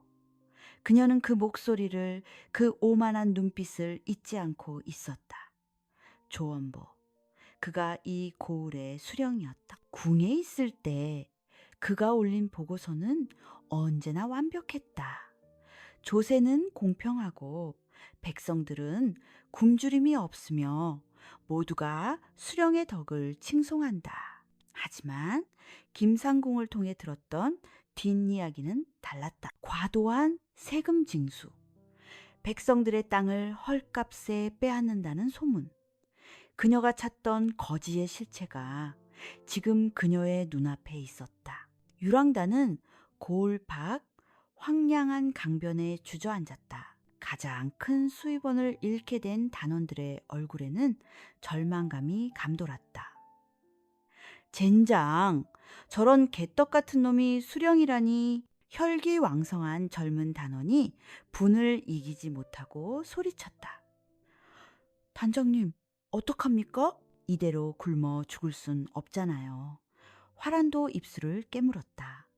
그녀는 그 목소리를, 그 오만한 눈빛을 잊지 않고 있었다. 조원보. 그가 이 고을의 수령이었다. 궁에 있을 때 그가 올린 보고서는 언제나 완벽했다. 조세는 공평하고 백성들은 굶주림이 없으며 모두가 수령의 덕을 칭송한다. 하지만 김상궁을 통해 들었던 뒷이야기는 달랐다. 과도한 세금 징수, 백성들의 땅을 헐값에 빼앗는다는 소문, 그녀가 찾던 거지의 실체가 지금 그녀의 눈앞에 있었다. 유랑단은 고을 밖 황량한 강변에 주저앉았다. 가장 큰 수입원을 잃게 된 단원들의 얼굴에는 절망감이 감돌았다. 젠장, 저런 개떡 같은 놈이 수령이라니. 혈기왕성한 젊은 단원이 분을 이기지 못하고 소리쳤다. 단장님, 어떡합니까? 이대로 굶어 죽을 순 없잖아요. 화란도 입술을 깨물었다.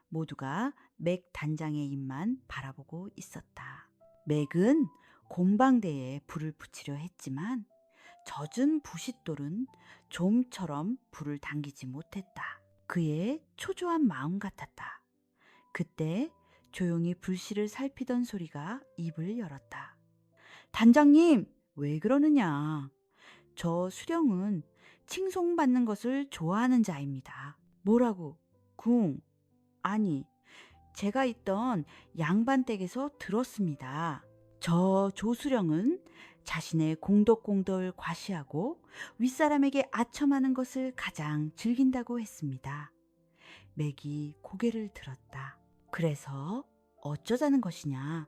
모두가 맥 단장의 입만 바라보고 있었다. 맥은 곰방대에 불을 붙이려 했지만 젖은 부싯돌은 좀처럼 불을 당기지 못했다. 그의 초조한 마음 같았다. 그때 조용히 불씨를 살피던 소리가 입을 열었다. 단장님, 왜 그러느냐? 저 수령은 칭송받는 것을 좋아하는 자입니다. 뭐라고? 궁? 아니, 제가 있던 양반댁에서 들었습니다. 저 조수령은 자신의 공덕공덕을 과시하고 윗사람에게 아첨하는 것을 가장 즐긴다고 했습니다. 맥이 고개를 들었다. 그래서 어쩌자는 것이냐?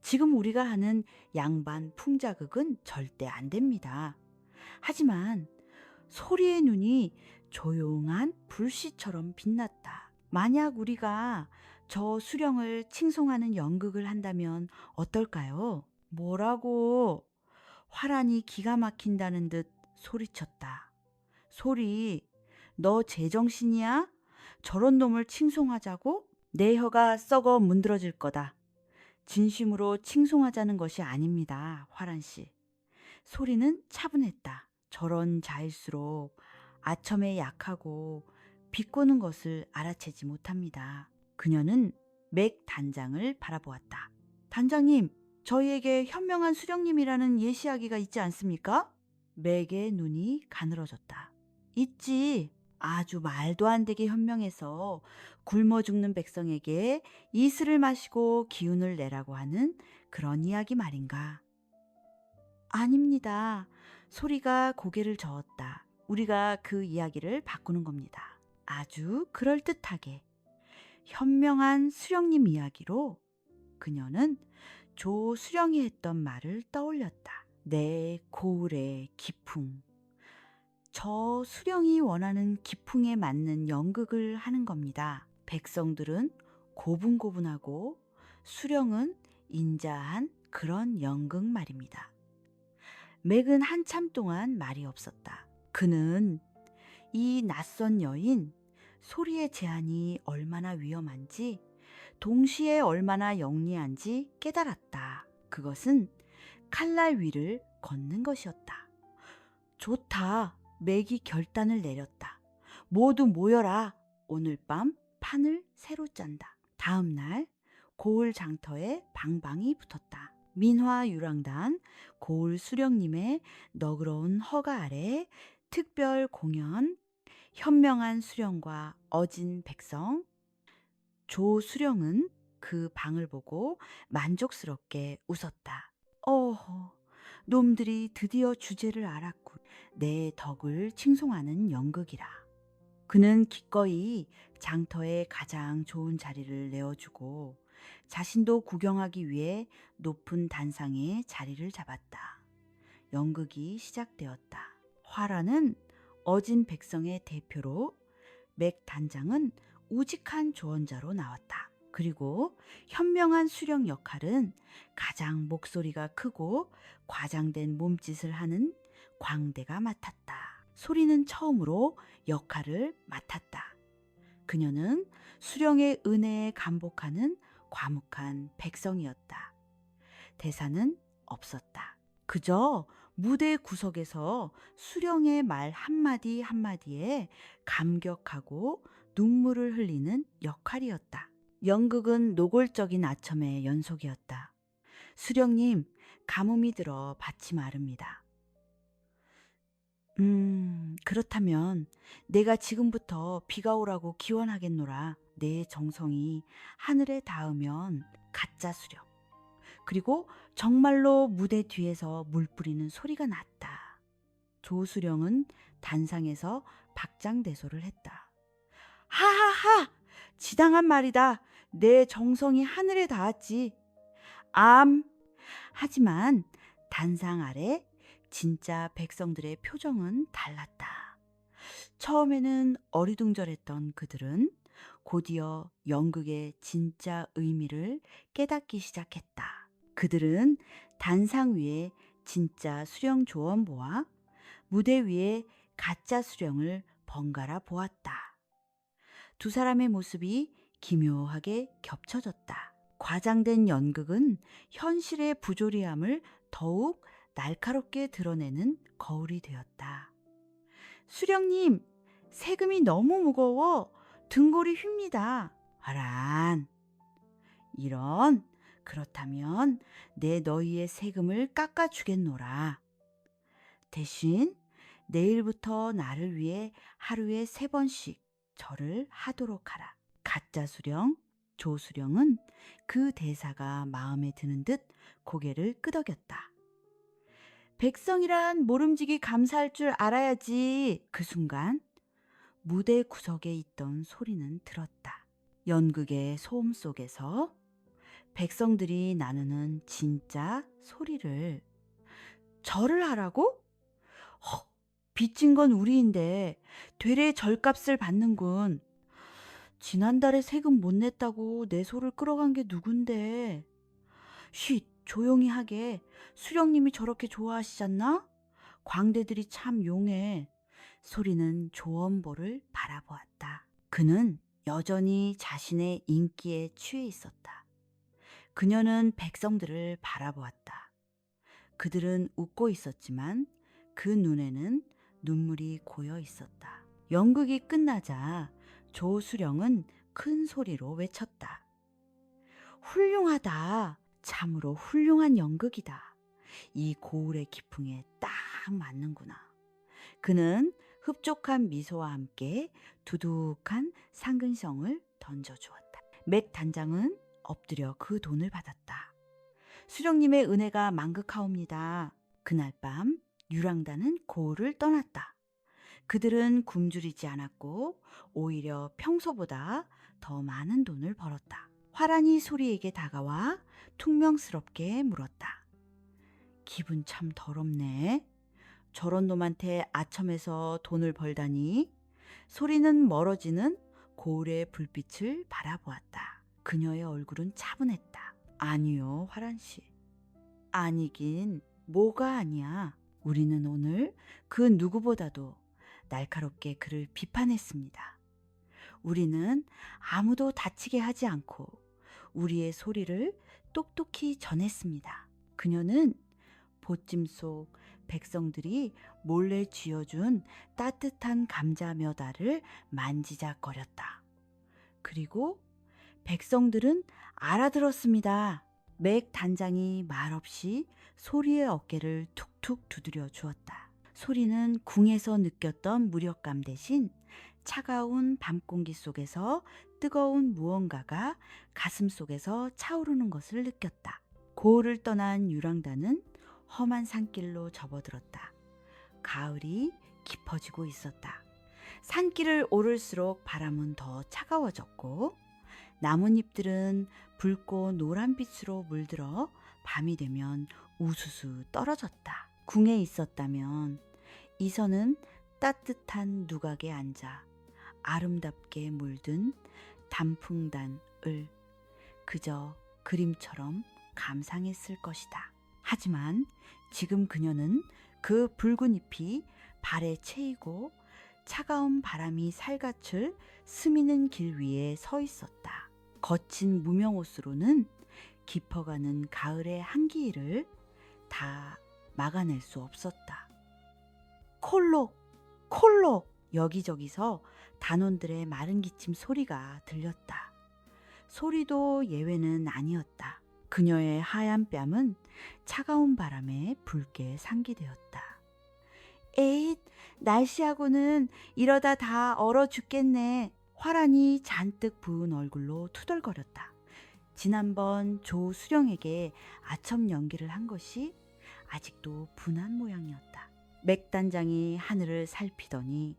지금 우리가 하는 양반 풍자극은 절대 안 됩니다. 하지만 소리의 눈이 조용한 불씨처럼 빛났다. 만약 우리가 저 수령을 칭송하는 연극을 한다면 어떨까요? 뭐라고? 화란이 기가 막힌다는 듯 소리쳤다. 소리, 너 제정신이야? 저런 놈을 칭송하자고? 내 혀가 썩어 문드러질 거다. 진심으로 칭송하자는 것이 아닙니다, 화란씨. 소리는 차분했다. 저런 자일수록 아첨에 약하고 비꼬는 것을 알아채지 못합니다. 그녀는 맥 단장을 바라보았다. 단장님, 저희에게 현명한 수령님이라는 예시하기가 있지 않습니까? 맥의 눈이 가늘어졌다. 있지. 아주 말도 안 되게 현명해서 굶어 죽는 백성에게 이슬을 마시고 기운을 내라고 하는 그런 이야기 말인가? 아닙니다. 소리가 고개를 저었다. 우리가 그 이야기를 바꾸는 겁니다. 아주 그럴듯하게 현명한 수령님 이야기로 그녀는 조수령이 했던 말을 떠올렸다. 내 고을의 기풍. 저 수령이 원하는 기풍에 맞는 연극을 하는 겁니다. 백성들은 고분고분하고 수령은 인자한 그런 연극 말입니다. 맥은 한참 동안 말이 없었다. 그는 이 낯선 여인 소리의 제한이 얼마나 위험한지 동시에 얼마나 영리한지 깨달았다. 그것은 칼날 위를 걷는 것이었다. 좋다. 맥이 결단을 내렸다. 모두 모여라. 오늘 밤 판을 새로 짠다. 다음 날 고을 장터에 방방이 붙었다. 민화유랑단 고을 수령님의 너그러운 허가 아래 특별 공연, 현명한 수령과 어진 백성. 조수령은 그 방을 보고 만족스럽게 웃었다. 놈들이 드디어 주제를 알았군. 내 덕을 칭송하는 연극이라. 그는 기꺼이 장터에 가장 좋은 자리를 내어주고 자신도 구경하기 위해 높은 단상에 자리를 잡았다. 연극이 시작되었다. 화라는 어진 백성의 대표로 맥 단장은 우직한 조언자로 나왔다. 그리고 현명한 수령 역할은 가장 목소리가 크고 과장된 몸짓을 하는 광대가 맡았다. 소리는 처음으로 역할을 맡았다. 그녀는 수령의 은혜에 감복하는 과묵한 백성이었다. 대사는 없었다. 그저 무대 구석에서 수령의 말 한마디 한마디에 감격하고 눈물을 흘리는 역할이었다. 연극은 노골적인 아첨의 연속이었다. 수령님, 가뭄이 들어 밭이 마릅니다. 그렇다면 내가 지금부터 비가 오라고 기원하겠노라. 내 정성이 하늘에 닿으면 가짜 수령. 그리고 정말로 무대 뒤에서 물 뿌리는 소리가 났다. 조수령은 단상에서 박장대소를 했다. 하하하! 지당한 말이다. 내 정성이 하늘에 닿았지. 하지만 단상 아래 진짜 백성들의 표정은 달랐다. 처음에는 어리둥절했던 그들은 곧이어 연극의 진짜 의미를 깨닫기 시작했다. 그들은 단상 위에 진짜 수령 조언보와 무대 위에 가짜 수령을 번갈아 보았다. 두 사람의 모습이 기묘하게 겹쳐졌다. 과장된 연극은 현실의 부조리함을 더욱 날카롭게 드러내는 거울이 되었다. 수령님, 세금이 너무 무거워 등골이 휩니다. 아란. 이런, 그렇다면 내 너희의 세금을 깎아주겠노라. 대신 내일부터 나를 위해 하루에 3번씩 절을 하도록 하라. 가짜 수령, 조수령은 그 대사가 마음에 드는 듯 고개를 끄덕였다. 백성이란 모름지기 감사할 줄 알아야지. 그 순간 무대 구석에 있던 소리는 들었다. 연극의 소음 속에서 백성들이 나누는 진짜 소리를. 절을 하라고? 빚진 건 우리인데 되레 절값을 받는군. 지난달에 세금 못 냈다고 내 소를 끌어간 게 누군데. 쉿, 조용히 하게. 수령님이 저렇게 좋아하시잖나? 광대들이 참 용해. 소리는 조언보를 바라보았다. 그는 여전히 자신의 인기에 취해 있었다. 그녀는 백성들을 바라보았다. 그들은 웃고 있었지만 그 눈에는 눈물이 고여 있었다. 연극이 끝나자 조수령은 큰 소리로 외쳤다. 훌륭하다. 참으로 훌륭한 연극이다. 이 고을의 기풍에 딱 맞는구나. 그는 흡족한 미소와 함께 두둑한 상근성을 던져주었다. 맥 단장은 엎드려 그 돈을 받았다. 수령님의 은혜가 만극하옵니다. 그날 밤 유랑단은 고을을 떠났다. 그들은 굶주리지 않았고 오히려 평소보다 더 많은 돈을 벌었다. 화란이 소리에게 다가와 퉁명스럽게 물었다. 기분 참 더럽네. 저런 놈한테 아첨해서 돈을 벌다니. 소리는 멀어지는 고을의 불빛을 바라보았다. 그녀의 얼굴은 차분했다. 아니요, 화란 씨. 아니긴 뭐가 아니야. 우리는 오늘 그 누구보다도 날카롭게 그를 비판했습니다. 우리는 아무도 다치게 하지 않고 우리의 소리를 똑똑히 전했습니다. 그녀는 보찜 속 백성들이 몰래 쥐어준 따뜻한 감자 몇 알을 만지작거렸다. 그리고 백성들은 알아들었습니다. 맥 단장이 말없이 소리의 어깨를 툭툭 두드려 주었다. 소리는 궁에서 느꼈던 무력감 대신 차가운 밤 공기 속에서 뜨거운 무언가가 가슴 속에서 차오르는 것을 느꼈다. 고을을 떠난 유랑단은 험한 산길로 접어들었다. 가을이 깊어지고 있었다. 산길을 오를수록 바람은 더 차가워졌고 나뭇잎들은 붉고 노란빛으로 물들어 밤이 되면 우수수 떨어졌다. 궁에 있었다면 이선은 따뜻한 누각에 앉아 아름답게 물든 단풍단을 그저 그림처럼 감상했을 것이다. 하지만 지금 그녀는 그 붉은 잎이 발에 채이고 차가운 바람이 살갗을 스미는 길 위에 서 있었다. 거친 무명옷으로는 깊어가는 가을의 한기를 다 막아낼 수 없었다. 콜록! 콜록! 여기저기서 단원들의 마른 기침 소리가 들렸다. 소리도 예외는 아니었다. 그녀의 하얀 뺨은 차가운 바람에 붉게 상기되었다. 에잇, 날씨하고는 이러다 다 얼어 죽겠네. 화란이 잔뜩 부은 얼굴로 투덜거렸다. 지난번 조수령에게 아첨 연기를 한 것이 아직도 분한 모양이었다. 맥 단장이 하늘을 살피더니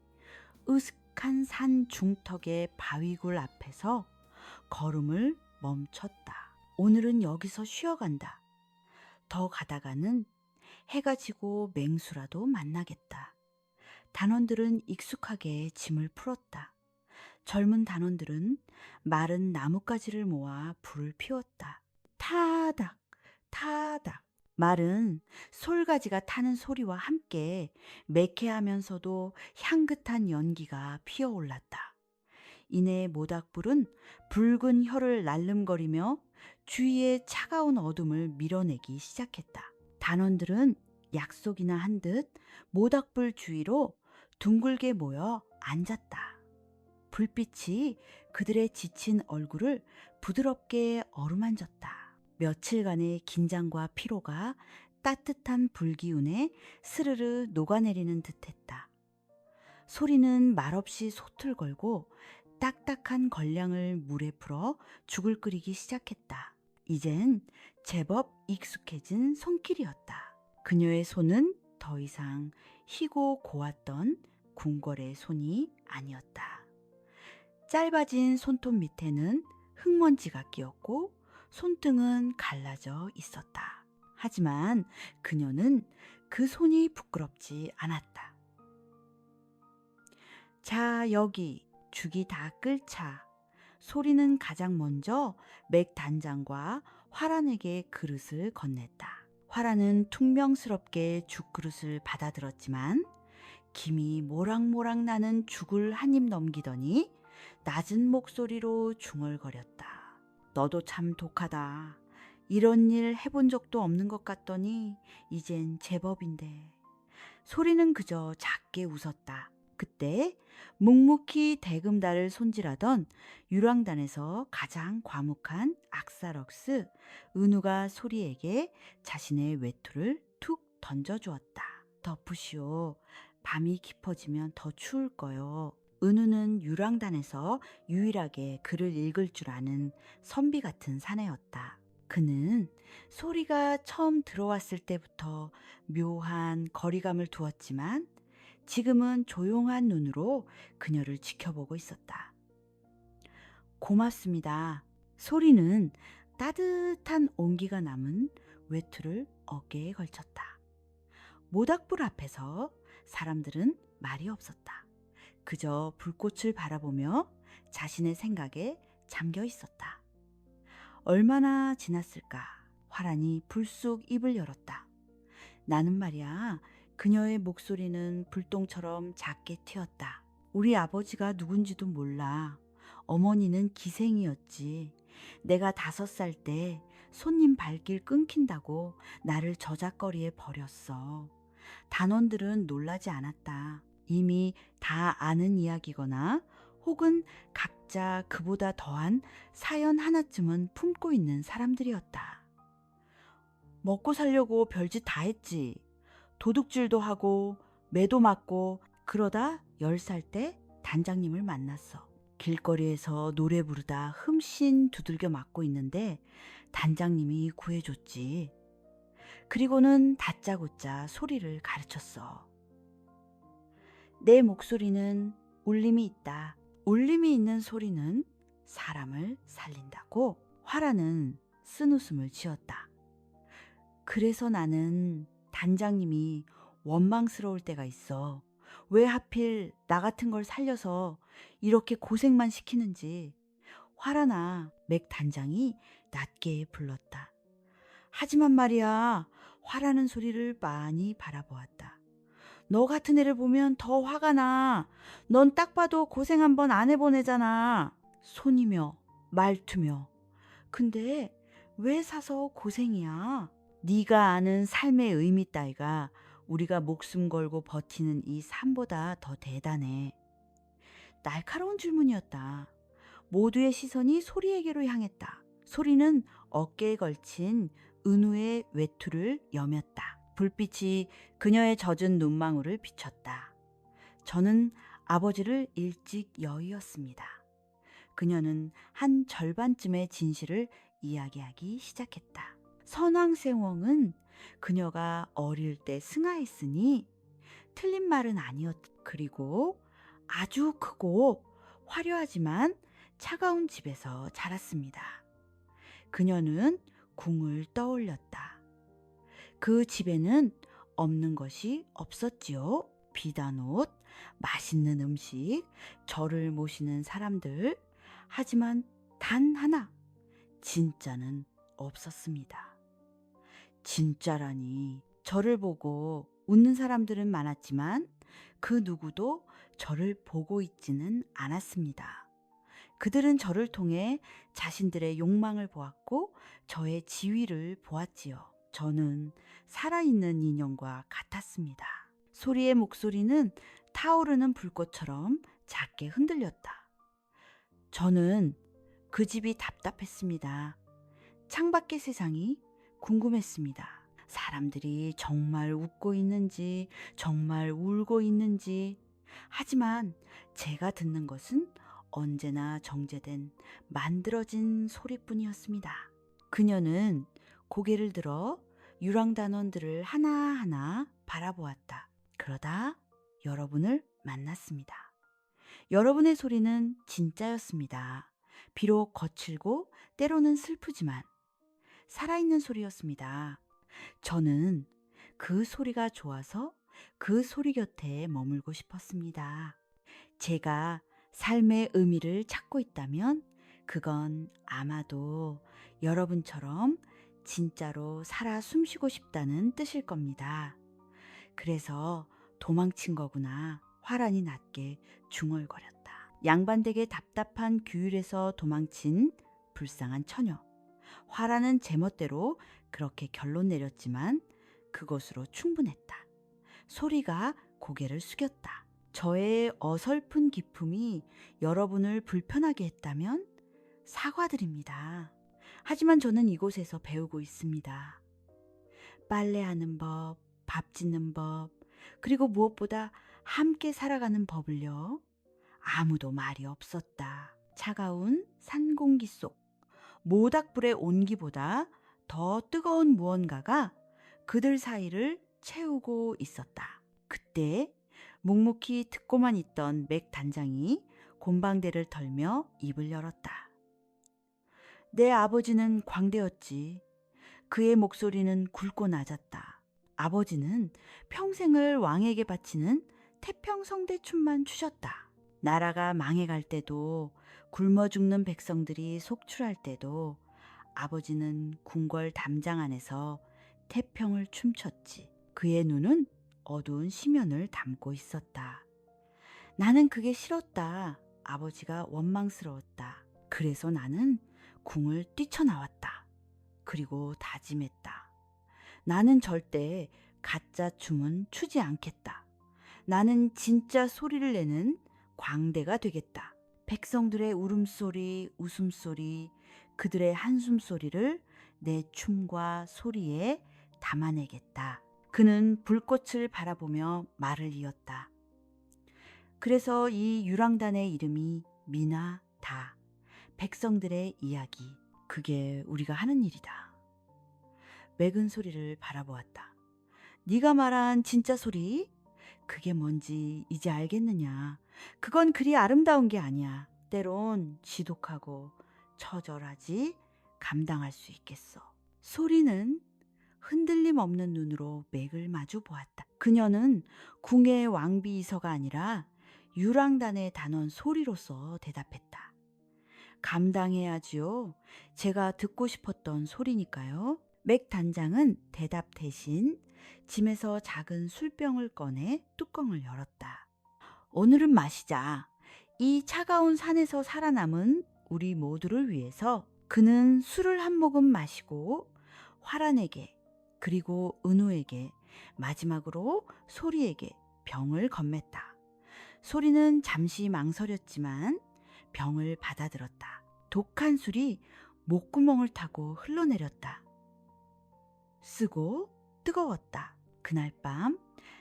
으슥한 산 중턱의 바위굴 앞에서 걸음을 멈췄다. 오늘은 여기서 쉬어간다. 더 가다가는 해가 지고 맹수라도 만나겠다. 단원들은 익숙하게 짐을 풀었다. 젊은 단원들은 마른 나뭇가지를 모아 불을 피웠다. 타닥, 타닥. 말은 솔가지가 타는 소리와 함께 매캐하면서도 향긋한 연기가 피어올랐다. 이내 모닥불은 붉은 혀를 날름거리며 주위의 차가운 어둠을 밀어내기 시작했다. 단원들은 약속이나 한 듯 모닥불 주위로 둥글게 모여 앉았다. 불빛이 그들의 지친 얼굴을 부드럽게 어루만졌다. 며칠간의 긴장과 피로가 따뜻한 불기운에 스르르 녹아내리는 듯했다. 소리는 말없이 솥을 걸고 딱딱한 걸량을 물에 풀어 죽을 끓이기 시작했다. 이젠 제법 익숙해진 손길이었다. 그녀의 손은 더 이상 희고 고왔던 궁궐의 손이 아니었다. 짧아진 손톱 밑에는 흙먼지가 끼었고 손등은 갈라져 있었다. 하지만 그녀는 그 손이 부끄럽지 않았다. 자, 여기 죽이 다 끓자. 소리는 가장 먼저 맥 단장과 화란에게 그릇을 건넸다. 화란은 퉁명스럽게 죽그릇을 받아들었지만 김이 모락모락 나는 죽을 한 입 넘기더니 낮은 목소리로 중얼거렸다. 너도 참 독하다. 이런 일 해본 적도 없는 것 같더니 이젠 제법인데. 소리는 그저 작게 웃었다. 그때 묵묵히 대금달을 손질하던 유랑단에서 가장 과묵한 악사럭스 은우가 소리에게 자신의 외투를 툭 던져주었다. 덮으시오. 밤이 깊어지면 더 추울 거요. 은우는 유랑단에서 유일하게 글을 읽을 줄 아는 선비 같은 사내였다. 그는 소리가 처음 들어왔을 때부터 묘한 거리감을 두었지만 지금은 조용한 눈으로 그녀를 지켜보고 있었다. 고맙습니다. 소리는 따뜻한 온기가 남은 외투를 어깨에 걸쳤다. 모닥불 앞에서 사람들은 말이 없었다. 그저 불꽃을 바라보며 자신의 생각에 잠겨 있었다. 얼마나 지났을까? 화란이 불쑥 입을 열었다. 나는 말이야, 그녀의 목소리는 불똥처럼 작게 튀었다. 우리 아버지가 누군지도 몰라. 어머니는 기생이었지. 내가 5살 때 손님 발길 끊긴다고 나를 저작거리에 버렸어. 단원들은 놀라지 않았다. 이미 다 아는 이야기거나 혹은 각자 그보다 더한 사연 하나쯤은 품고 있는 사람들이었다. 먹고 살려고 별짓 다 했지. 도둑질도 하고 매도 맞고 그러다 10살 때 단장님을 만났어. 길거리에서 노래 부르다 흠씬 두들겨 맞고 있는데 단장님이 구해줬지. 그리고는 다짜고짜 소리를 가르쳤어. 내 목소리는 울림이 있다. 울림이 있는 소리는 사람을 살린다고 화라는 쓴웃음을 지었다. 그래서 나는 단장님이 원망스러울 때가 있어. 왜 하필 나 같은 걸 살려서 이렇게 고생만 시키는지. 화라나 맥 단장이 낮게 불렀다. 하지만 말이야, 화라는 소리를 많이 바라보았다. 너 같은 애를 보면 더 화가 나. 넌 딱 봐도 고생 한번 안 해본 애잖아. 손이며 말투며. 근데 왜 사서 고생이야? 네가 아는 삶의 의미 따위가 우리가 목숨 걸고 버티는 이 삶보다 더 대단해. 날카로운 질문이었다. 모두의 시선이 소리에게로 향했다. 소리는 어깨에 걸친 은우의 외투를 여몄다. 불빛이 그녀의 젖은 눈망울을 비췄다. 저는 아버지를 일찍 여의었습니다. 그녀는 한 절반쯤의 진실을 이야기하기 시작했다. 선왕세왕은 그녀가 어릴 때 승하했으니 틀린 말은 아니었다. 그리고 아주 크고 화려하지만 차가운 집에서 자랐습니다. 그녀는 궁을 떠올렸다. 그 집에는 없는 것이 없었지요. 비단 옷, 맛있는 음식, 저를 모시는 사람들. 하지만 단 하나, 진짜는 없었습니다. 진짜라니. 저를 보고 웃는 사람들은 많았지만 그 누구도 저를 보고 있지는 않았습니다. 그들은 저를 통해 자신들의 욕망을 보았고 저의 지위를 보았지요. 저는 살아있는 인형과 같았습니다. 소리의 목소리는 타오르는 불꽃처럼 작게 흔들렸다. 저는 그 집이 답답했습니다. 창밖의 세상이 궁금했습니다. 사람들이 정말 웃고 있는지, 정말 울고 있는지. 하지만 제가 듣는 것은 언제나 정제된 만들어진 소리뿐이었습니다. 그녀는 고개를 들어 유랑단원들을 하나하나 바라보았다. 그러다 여러분을 만났습니다. 여러분의 소리는 진짜였습니다. 비록 거칠고 때로는 슬프지만 살아있는 소리였습니다. 저는 그 소리가 좋아서 그 소리 곁에 머물고 싶었습니다. 제가 삶의 의미를 찾고 있다면 그건 아마도 여러분처럼 진짜로 살아 숨쉬고 싶다는 뜻일 겁니다. 그래서 도망친 거구나. 화란이 낮게 중얼거렸다. 양반댁의 답답한 규율에서 도망친 불쌍한 처녀. 화란은 제멋대로 그렇게 결론 내렸지만 그것으로 충분했다. 소리가 고개를 숙였다. 저의 어설픈 기품이 여러분을 불편하게 했다면 사과드립니다. 하지만 저는 이곳에서 배우고 있습니다. 빨래하는 법, 밥 짓는 법, 그리고 무엇보다 함께 살아가는 법을요. 아무도 말이 없었다. 차가운 산 공기 속 모닥불의 온기보다 더 뜨거운 무언가가 그들 사이를 채우고 있었다. 그때 묵묵히 듣고만 있던 맥 단장이 곰방대를 털며 입을 열었다. 내 아버지는 광대였지. 그의 목소리는 굵고 낮았다. 아버지는 평생을 왕에게 바치는 태평성대춤만 추셨다. 나라가 망해갈 때도, 굶어 죽는 백성들이 속출할 때도 아버지는 궁궐 담장 안에서 태평을 춤췄지. 그의 눈은 어두운 심연을 담고 있었다. 나는 그게 싫었다. 아버지가 원망스러웠다. 그래서 나는 궁을 뛰쳐나왔다. 그리고 다짐했다. 나는 절대 가짜 춤은 추지 않겠다. 나는 진짜 소리를 내는 광대가 되겠다. 백성들의 울음소리, 웃음소리, 그들의 한숨소리를 내 춤과 소리에 담아내겠다. 그는 불꽃을 바라보며 말을 이었다. 그래서 이 유랑단의 이름이 미나다. 백성들의 이야기. 그게 우리가 하는 일이다. 맥은 소리를 바라보았다. 네가 말한 진짜 소리? 그게 뭔지 이제 알겠느냐? 그건 그리 아름다운 게 아니야. 때론 지독하고 처절하지 감당할 수 있겠어. 소리는 흔들림 없는 눈으로 맥을 마주 보았다. 그녀는 궁의 왕비이서가 아니라 유랑단의 단원 소리로서 대답했다. 감당해야지요. 제가 듣고 싶었던 소리니까요. 맥 단장은 대답 대신 짐에서 작은 술병을 꺼내 뚜껑을 열었다. 오늘은 마시자. 이 차가운 산에서 살아남은 우리 모두를 위해서. 그는 술을 한 모금 마시고 화란에게, 그리고 은우에게, 마지막으로 소리에게 병을 건넸다. 소리는 잠시 망설였지만 병을 받아들었다. 독한 술이 목구멍을 타고 흘러내렸다. 쓰고 뜨거웠다. 그날 밤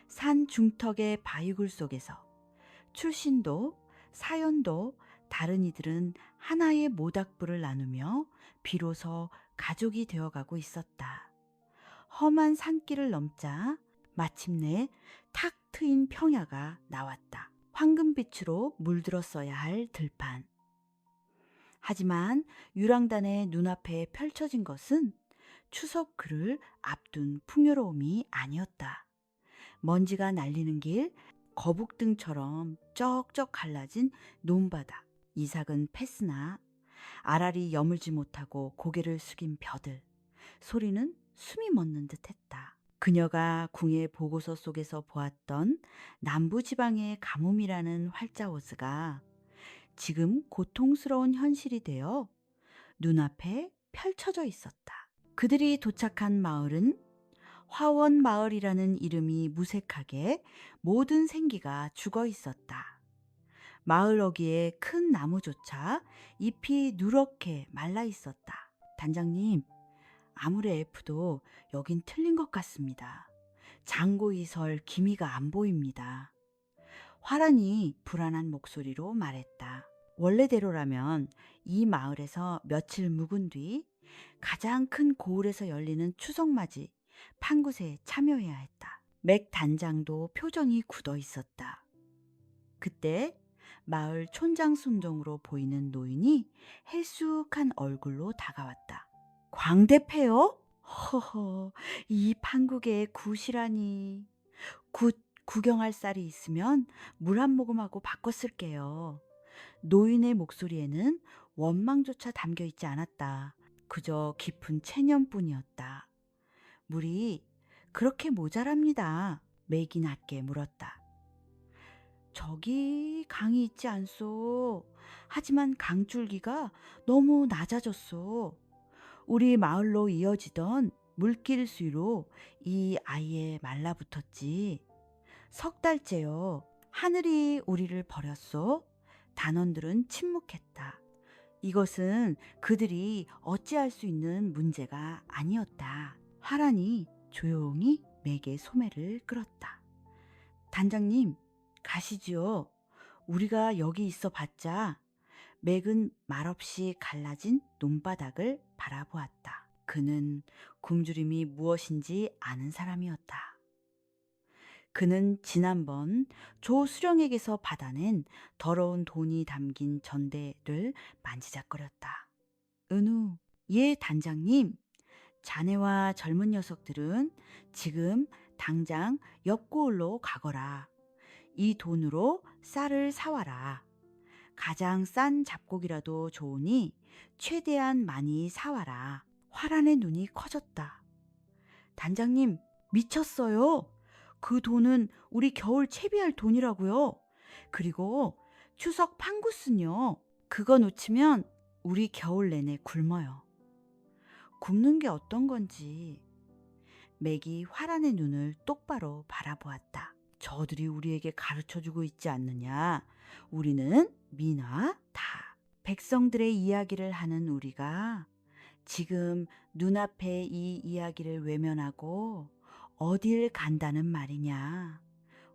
산 중턱의 바위굴 속에서 출신도 사연도 다른 이들은 하나의 모닥불을 나누며 비로소 가족이 되어가고 있었다. 험한 산길을 넘자 마침내 탁 트인 평야가 나왔다. 황금빛으로 물들었어야 할 들판. 하지만 유랑단의 눈앞에 펼쳐진 것은 추석 그를 앞둔 풍요로움이 아니었다. 먼지가 날리는 길, 거북등처럼 쩍쩍 갈라진 논바다, 이삭은 패스나 알알이 여물지 못하고 고개를 숙인 벼들, 소리는 숨이 멎는 듯했다. 그녀가 궁의 보고서 속에서 보았던 남부지방의 가뭄이라는 활자호스가 지금 고통스러운 현실이 되어 눈앞에 펼쳐져 있었다. 그들이 도착한 마을은 화원마을이라는 이름이 무색하게 모든 생기가 죽어 있었다. 마을 어귀에 큰 나무조차 잎이 누렇게 말라 있었다. 단장님, 아무리 엘프도 여긴 틀린 것 같습니다. 장고이 설 기미가 안 보입니다. 화란이 불안한 목소리로 말했다. 원래대로라면 이 마을에서 며칠 묵은 뒤 가장 큰 고을에서 열리는 추석맞이 판굿에 참여해야 했다. 맥 단장도 표정이 굳어 있었다. 그때 마을 촌장 순정으로 보이는 노인이 헬쑥한 얼굴로 다가왔다. 광대패요? 허허, 이 판국에 굿이라니. 굿 구경할 쌀이 있으면 물 한 모금하고 바꿔 쓸게요. 노인의 목소리에는 원망조차 담겨 있지 않았다. 그저 깊은 체념뿐이었다. 물이 그렇게 모자랍니다. 맥이 낮게 물었다. 저기 강이 있지 않소. 하지만 강줄기가 너무 낮아졌소. 우리 마을로 이어지던 물길 수위로 이 아이에 말라붙었지. 석 달째요. 하늘이 우리를 버렸소. 단원들은 침묵했다. 이것은 그들이 어찌할 수 있는 문제가 아니었다. 화란이 조용히 맥의 소매를 끌었다. 단장님, 가시지요. 우리가 여기 있어 봤자. 맥은 말없이 갈라진 논바닥을 바라보았다. 그는 굶주림이 무엇인지 아는 사람이었다. 그는 지난번 조수령에게서 받아낸 더러운 돈이 담긴 전대를 만지작거렸다. 은우, 예, 단장님. 자네와 젊은 녀석들은 지금 당장 옆고을로 가거라. 이 돈으로 쌀을 사와라. 가장 싼 잡곡이라도 좋으니 최대한 많이 사와라. 화란의 눈이 커졌다. 단장님, 미쳤어요. 그 돈은 우리 겨울 채비할 돈이라고요. 그리고 추석 판구스는요. 그거 놓치면 우리 겨울 내내 굶어요. 굶는 게 어떤 건지. 맥이 화란의 눈을 똑바로 바라보았다. 저들이 우리에게 가르쳐주고 있지 않느냐. 우리는 미나 다. 백성들의 이야기를 하는 우리가 지금 눈앞에 이 이야기를 외면하고 어딜 간다는 말이냐.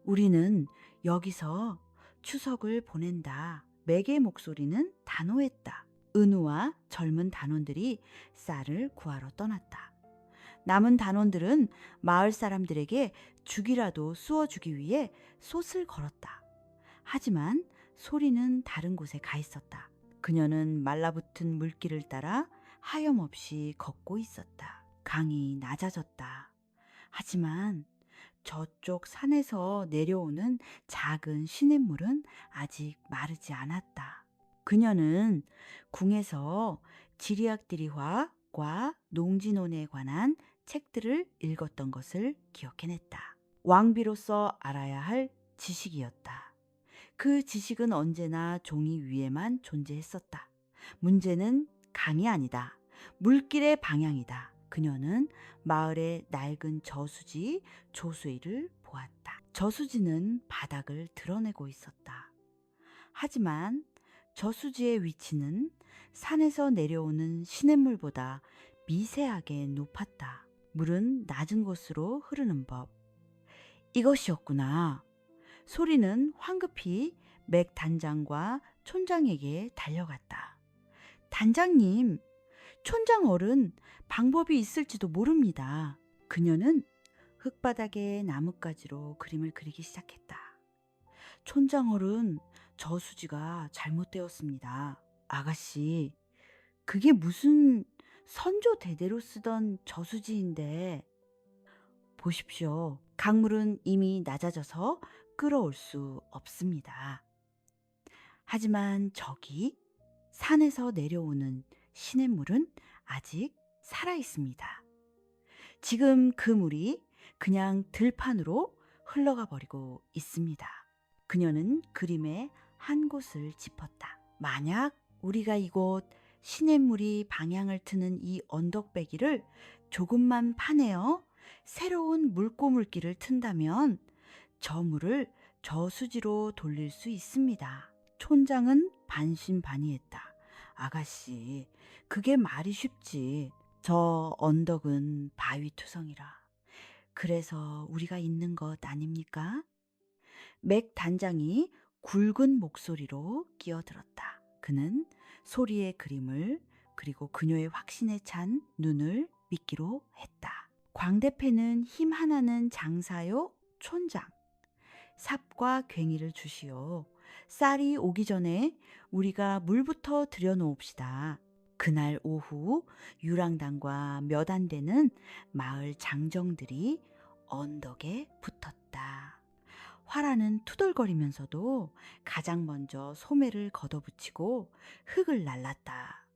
우리는 여기서 추석을 보낸다. 맥의 목소리는 단호했다. 은우와 젊은 단원들이 쌀을 구하러 떠났다. 남은 단원들은 마을 사람들에게 죽이라도 쑤어주기 위해 솥을 걸었다. 하지만 소리는 다른 곳에 가 있었다. 그녀는 말라붙은 물길을 따라 하염없이 걷고 있었다. 강이 낮아졌다. 하지만 저쪽 산에서 내려오는 작은 시냇물은 아직 마르지 않았다. 그녀는 궁에서 지리학디리화과 농진혼에 관한 책들을 읽었던 것을 기억해냈다. 왕비로서 알아야 할 지식이었다. 그 지식은 언제나 종이 위에만 존재했었다. 문제는 강이 아니다. 물길의 방향이다. 그녀는 마을의 낡은 저수지 조수이를 보았다. 저수지는 바닥을 드러내고 있었다. 하지만 저수지의 위치는 산에서 내려오는 시냇물보다 미세하게 높았다. 물은 낮은 곳으로 흐르는 법. 이것이었구나. 소리는 황급히 맥 단장과 촌장에게 달려갔다. 단장님, 촌장 어른 방법이 있을지도 모릅니다. 그녀는 흙바닥에 나뭇가지로 그림을 그리기 시작했다. 촌장 어른, 저수지가 잘못되었습니다. 아가씨, 그게 무슨 선조 대대로 쓰던 저수지인데. 보십시오. 강물은 이미 낮아져서 끌어올 수 없습니다. 하지만 저기 산에서 내려오는 시냇물은 아직 살아있습니다. 지금 그 물이 그냥 들판으로 흘러가 버리고 있습니다. 그녀는 그림의 한 곳을 짚었다. 만약 우리가 이곳 시냇물이 방향을 트는 이 언덕배기를 조금만 파내어 새로운 물고물길을 튼다면 저 물을 저수지로 돌릴 수 있습니다. 촌장은 반신반의했다. 아가씨, 그게 말이 쉽지. 저 언덕은 바위투성이라. 그래서 우리가 있는 것 아닙니까? 맥 단장이 굵은 목소리로 끼어들었다. 그는 소리의 그림을 그리고 그녀의 확신에 찬 눈을 믿기로 했다. 광대패는 힘 하나는 장사요 촌장. 삽과 괭이를 주시오. 쌀이 오기 전에 우리가 물부터 들여놓읍시다. 그날 오후 유랑단과 몇 안 되는 마을 장정들이 언덕에 붙었다. 화라는 투덜거리면서도 가장 먼저 소매를 걷어붙이고 흙을 날랐다.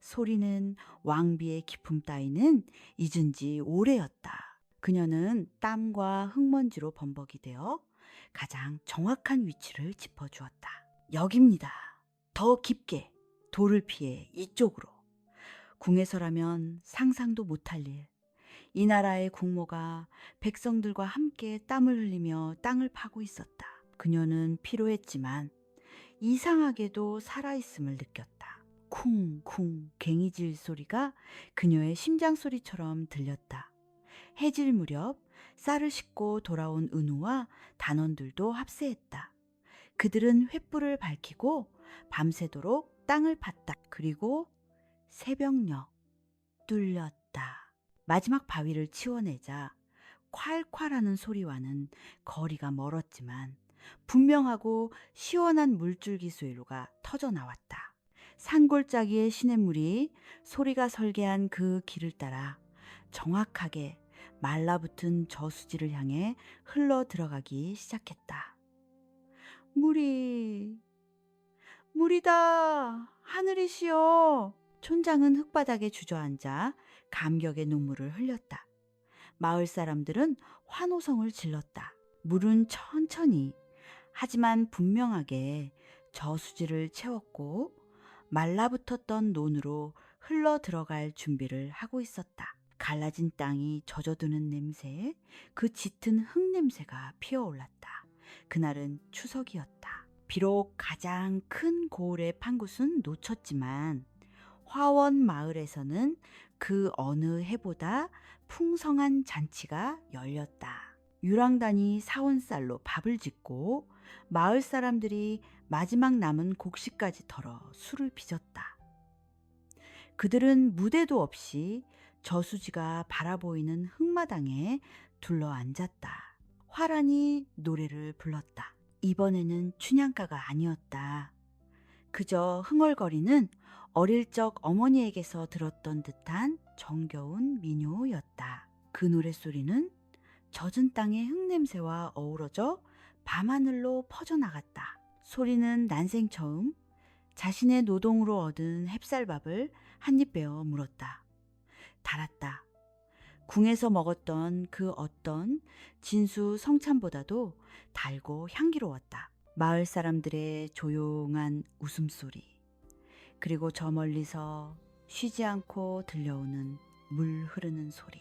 소리는 왕비의 기품 따위는 잊은 지 오래였다. 그녀는 땀과 흙먼지로 범벅이 되어 가장 정확한 위치를 짚어주었다. 여기입니다. 더 깊게 돌을 피해 이쪽으로. 궁에서라면 상상도 못할 일. 이 나라의 국모가 백성들과 함께 땀을 흘리며 땅을 파고 있었다. 그녀는 피로했지만 이상하게도 살아있음을 느꼈다. 쿵쿵 괭이질 소리가 그녀의 심장 소리처럼 들렸다. 해질 무렵 쌀을 싣고 돌아온 은우와 단원들도 합세했다. 그들은 횃불을 밝히고 밤새도록 땅을 팠다. 그리고 새벽녘 뚫렸다. 마지막 바위를 치워내자 콸콸하는 소리와는 거리가 멀었지만 분명하고 시원한 물줄기 수위로가 터져 나왔다. 산골짜기의 시냇물이 소리가 설계한 그 길을 따라 정확하게 말라붙은 저수지를 향해 흘러 들어가기 시작했다. 물이, 물이다! 하늘이시여! 촌장은 흙바닥에 주저앉아 감격의 눈물을 흘렸다. 마을 사람들은 환호성을 질렀다. 물은 천천히, 하지만 분명하게 저수지를 채웠고 말라붙었던 논으로 흘러 들어갈 준비를 하고 있었다. 갈라진 땅이 젖어드는 냄새, 그 짙은 흙 냄새가 피어올랐다. 그날은 추석이었다. 비록 가장 큰 고을의 판굿은 놓쳤지만 화원 마을에서는 그 어느 해보다 풍성한 잔치가 열렸다. 유랑단이 사온 쌀로 밥을 짓고 마을 사람들이 마지막 남은 곡식까지 덜어 술을 빚었다. 그들은 무대도 없이 저수지가 바라보이는 흙마당에 둘러앉았다. 화란히 노래를 불렀다. 이번에는 춘향가가 아니었다. 그저 흥얼거리는 어릴 적 어머니에게서 들었던 듯한 정겨운 민요였다. 그 노랫소리는 젖은 땅의 흙냄새와 어우러져 밤하늘로 퍼져나갔다. 소리는 난생 처음 자신의 노동으로 얻은 햅쌀밥을 한 입 베어 물었다. 달았다. 궁에서 먹었던 그 어떤 진수 성찬보다도 달고 향기로웠다. 마을 사람들의 조용한 웃음소리, 그리고 저 멀리서 쉬지 않고 들려오는 물 흐르는 소리.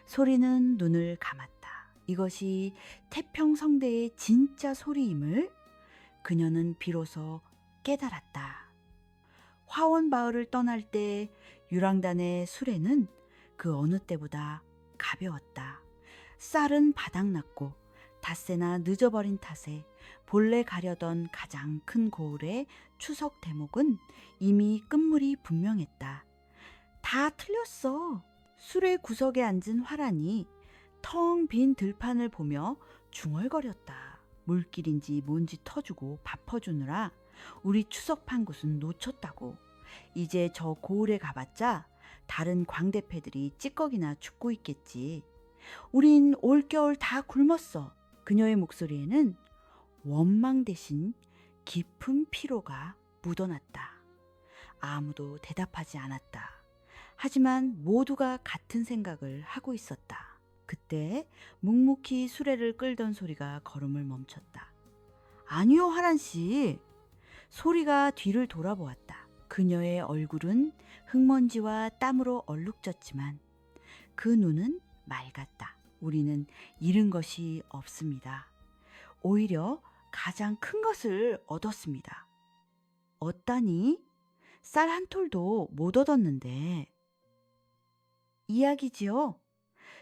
소리는 눈을 감았다. 이것이 태평성대의 진짜 소리임을 그녀는 비로소 깨달았다. 화원마을을 떠날 때 유랑단의 수레는 그 어느 때보다 가벼웠다. 쌀은 바닥났고 닷새나 늦어버린 탓에 본래 가려던 가장 큰 고을의 추석 대목은 이미 끝물이 분명했다. 다 틀렸어. 수레 구석에 앉은 화란이 텅 빈 들판을 보며 중얼거렸다. 물길인지 뭔지 터주고 밥 퍼주느라 우리 추석 판굿은 놓쳤다고. 이제 저 고을에 가봤자 다른 광대패들이 찌꺼기나 죽고 있겠지. 우린 올겨울 다 굶었어. 그녀의 목소리에는 원망 대신 깊은 피로가 묻어났다. 아무도 대답하지 않았다. 하지만 모두가 같은 생각을 하고 있었다. 그때 묵묵히 수레를 끌던 소리가 걸음을 멈췄다. 아니요, 하란 씨. 소리가 뒤를 돌아보았다. 그녀의 얼굴은 흙먼지와 땀으로 얼룩졌지만 그 눈은 맑았다. 우리는 잃은 것이 없습니다. 오히려 가장 큰 것을 얻었습니다. 얻다니? 쌀 한 톨도 못 얻었는데. 이야기지요?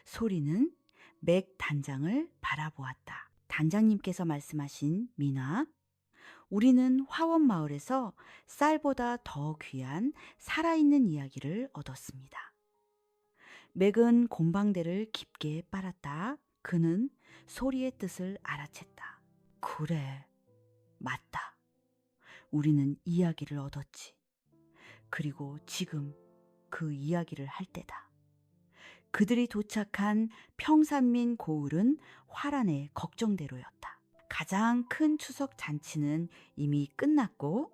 소리는 맥 단장을 바라보았다. 단장님께서 말씀하신 민화, 우리는 화원마을에서 쌀보다 더 귀한 살아있는 이야기를 얻었습니다. 맥은 곰방대를 깊게 빨았다. 그는 소리의 뜻을 알아챘다. 그래, 맞다. 우리는 이야기를 얻었지. 그리고 지금 그 이야기를 할 때다. 그들이 도착한 평산민 고을은 화란의 걱정대로였다. 가장 큰 추석 잔치는 이미 끝났고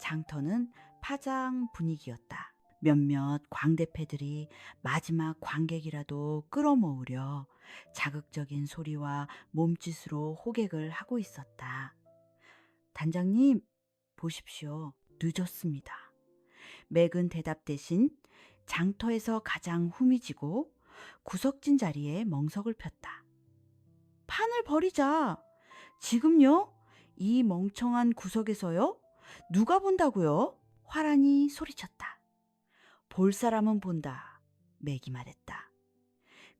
장터는 파장 분위기였다. 몇몇 광대패들이 마지막 관객이라도 끌어모으려 자극적인 소리와 몸짓으로 호객을 하고 있었다. 단장님, 보십시오. 늦었습니다. 맥은 대답 대신 장터에서 가장 후미지고 구석진 자리에 멍석을 폈다. 판을 버리자. 지금요? 이 멍청한 구석에서요? 누가 본다고요? 화란이 소리쳤다. 볼 사람은 본다. 맥이 말했다.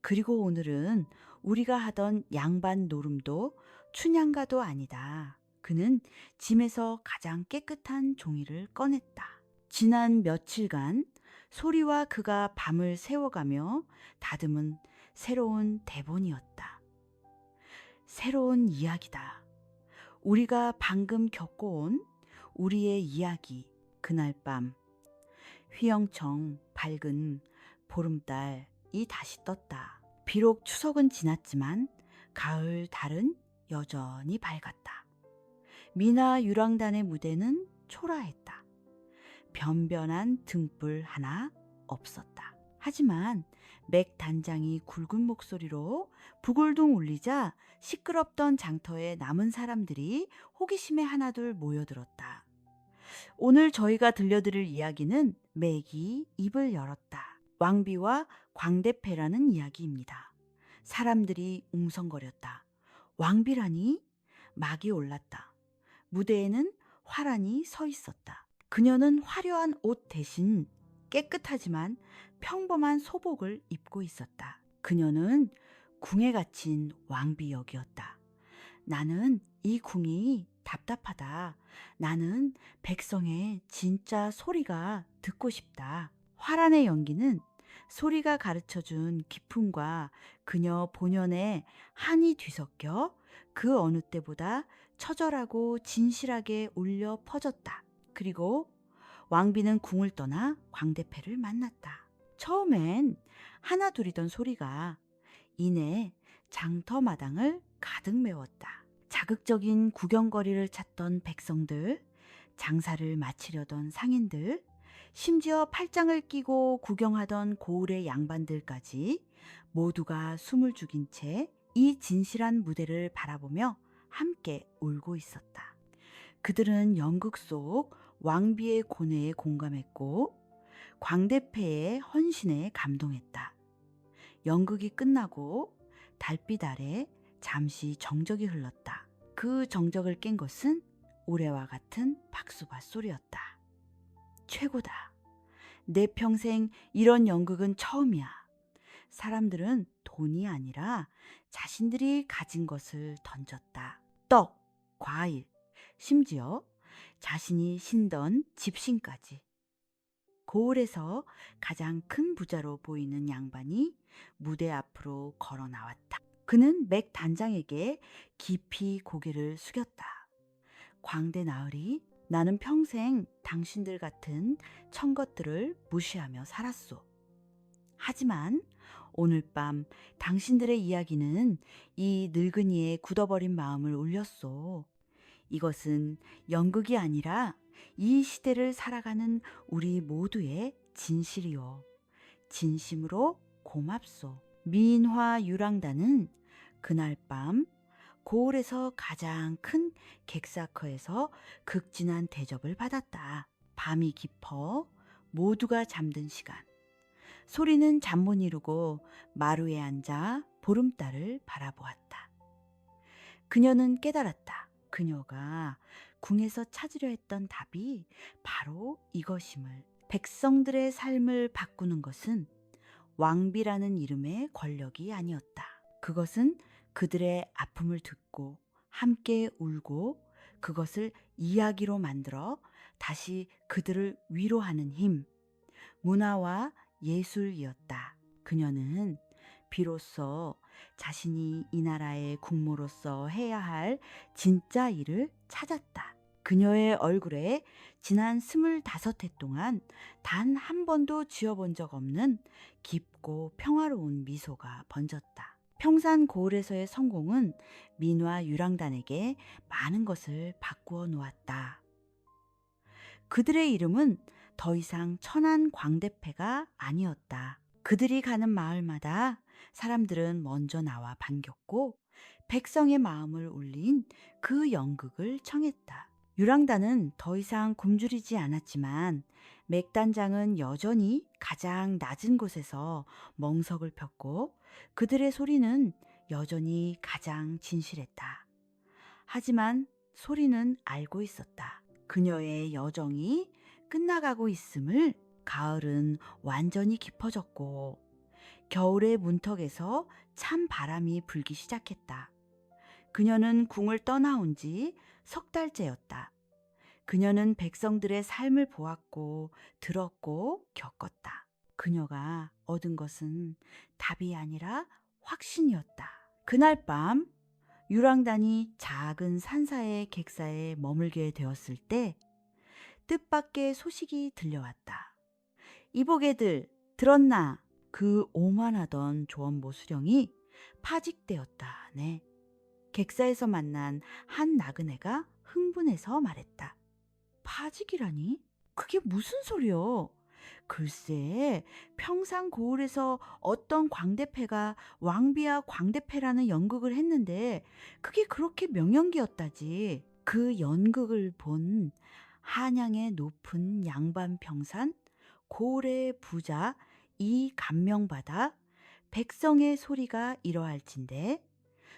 그리고 오늘은 우리가 하던 양반 노름도 춘향가도 아니다. 그는 짐에서 가장 깨끗한 종이를 꺼냈다. 지난 며칠간 소리와 그가 밤을 새워가며 다듬은 새로운 대본이었다. 새로운 이야기다. 우리가 방금 겪어온 우리의 이야기. 그날 밤 휘영청 밝은 보름달이 다시 떴다. 비록 추석은 지났지만 가을 달은 여전히 밝았다. 미나 유랑단의 무대는 초라했다. 변변한 등불 하나 없었다. 하지만 맥 단장이 굵은 목소리로 부글둥 울리자 시끄럽던 장터에 남은 사람들이 호기심에 하나둘 모여들었다. 오늘 저희가 들려드릴 이야기는 맥이 입을 열었다. 왕비와 광대패라는 이야기입니다. 사람들이 웅성거렸다. 왕비라니? 막이 올랐다. 무대에는 화란이 서 있었다. 그녀는 화려한 옷 대신 깨끗하지만 평범한 소복을 입고 있었다. 그녀는 궁에 갇힌 왕비 역이었다. 나는 이 궁이 답답하다. 나는 백성의 진짜 소리가 듣고 싶다. 화란의 연기는 소리가 가르쳐준 기품과 그녀 본연의 한이 뒤섞여 그 어느 때보다 처절하고 진실하게 울려 퍼졌다. 그리고 왕비는 궁을 떠나 광대패를 만났다. 처음엔 하나둘이던 소리가 이내 장터 마당을 가득 메웠다. 자극적인 구경거리를 찾던 백성들, 장사를 마치려던 상인들, 심지어 팔짱을 끼고 구경하던 고을의 양반들까지 모두가 숨을 죽인 채 이 진실한 무대를 바라보며 함께 울고 있었다. 그들은 연극 속 왕비의 고뇌에 공감했고 광대패의 헌신에 감동했다. 연극이 끝나고 달빛 아래 잠시 정적이 흘렀다. 그 정적을 깬 것은 올해와 같은 박수밭 소리였다. 최고다. 내 평생 이런 연극은 처음이야. 사람들은 돈이 아니라 자신들이 가진 것을 던졌다. 떡, 과일, 심지어 자신이 신던 집신까지. 고을에서 가장 큰 부자로 보이는 양반이 무대 앞으로 걸어 나왔다. 그는 맥 단장에게 깊이 고개를 숙였다. 광대 나으리, 나는 평생 당신들 같은 천것들을 무시하며 살았소. 하지만 오늘 밤 당신들의 이야기는 이 늙은이의 굳어버린 마음을 울렸소. 이것은 연극이 아니라 이 시대를 살아가는 우리 모두의 진실이요. 진심으로 고맙소. 민화 유랑단은 그날 밤 고을에서 가장 큰 객사커에서 극진한 대접을 받았다. 밤이 깊어 모두가 잠든 시간. 소리는 잠 못 이루고 마루에 앉아 보름달을 바라보았다. 그녀는 깨달았다. 그녀가 궁에서 찾으려 했던 답이 바로 이것임을. 백성들의 삶을 바꾸는 것은 왕비라는 이름의 권력이 아니었다. 그것은 그들의 아픔을 듣고 함께 울고 그것을 이야기로 만들어 다시 그들을 위로하는 힘, 문화와 예술이었다. 그녀는 비로소 자신이 이 나라의 국모로서 해야 할 진짜 일을 찾았다. 그녀의 얼굴에 지난 25해 동안 단 한 번도 지어본 적 없는 깊고 평화로운 미소가 번졌다. 평산 고을에서의 성공은 민화 유랑단에게 많은 것을 바꾸어 놓았다. 그들의 이름은 더 이상 천안 광대패가 아니었다. 그들이 가는 마을마다 사람들은 먼저 나와 반겼고 백성의 마음을 울린 그 연극을 청했다. 유랑단은 더 이상 굶주리지 않았지만 맥단장은 여전히 가장 낮은 곳에서 멍석을 폈고 그들의 소리는 여전히 가장 진실했다. 하지만 소리는 알고 있었다. 그녀의 여정이 끝나가고 있음을. 가을은 완전히 깊어졌고 겨울의 문턱에서 찬 바람이 불기 시작했다. 그녀는 궁을 떠나온 지 석 달째였다. 그녀는 백성들의 삶을 보았고 들었고 겪었다. 그녀가 얻은 것은 답이 아니라 확신이었다. 그날 밤 유랑단이 작은 산사의 객사에 머물게 되었을 때 뜻밖의 소식이 들려왔다. 이보게들 들었나? 그 오만하던 조원보 수령이 파직되었다. 네. 객사에서 만난 한 나그네가 흥분해서 말했다. 파직이라니? 그게 무슨 소리여? 글쎄, 평상 고을에서 어떤 광대패가 왕비와 광대패라는 연극을 했는데 그게 그렇게 명연기였다지. 그 연극을 본 한양의 높은 양반 평산 고을의 부자 이 감명받아 백성의 소리가 이러할진대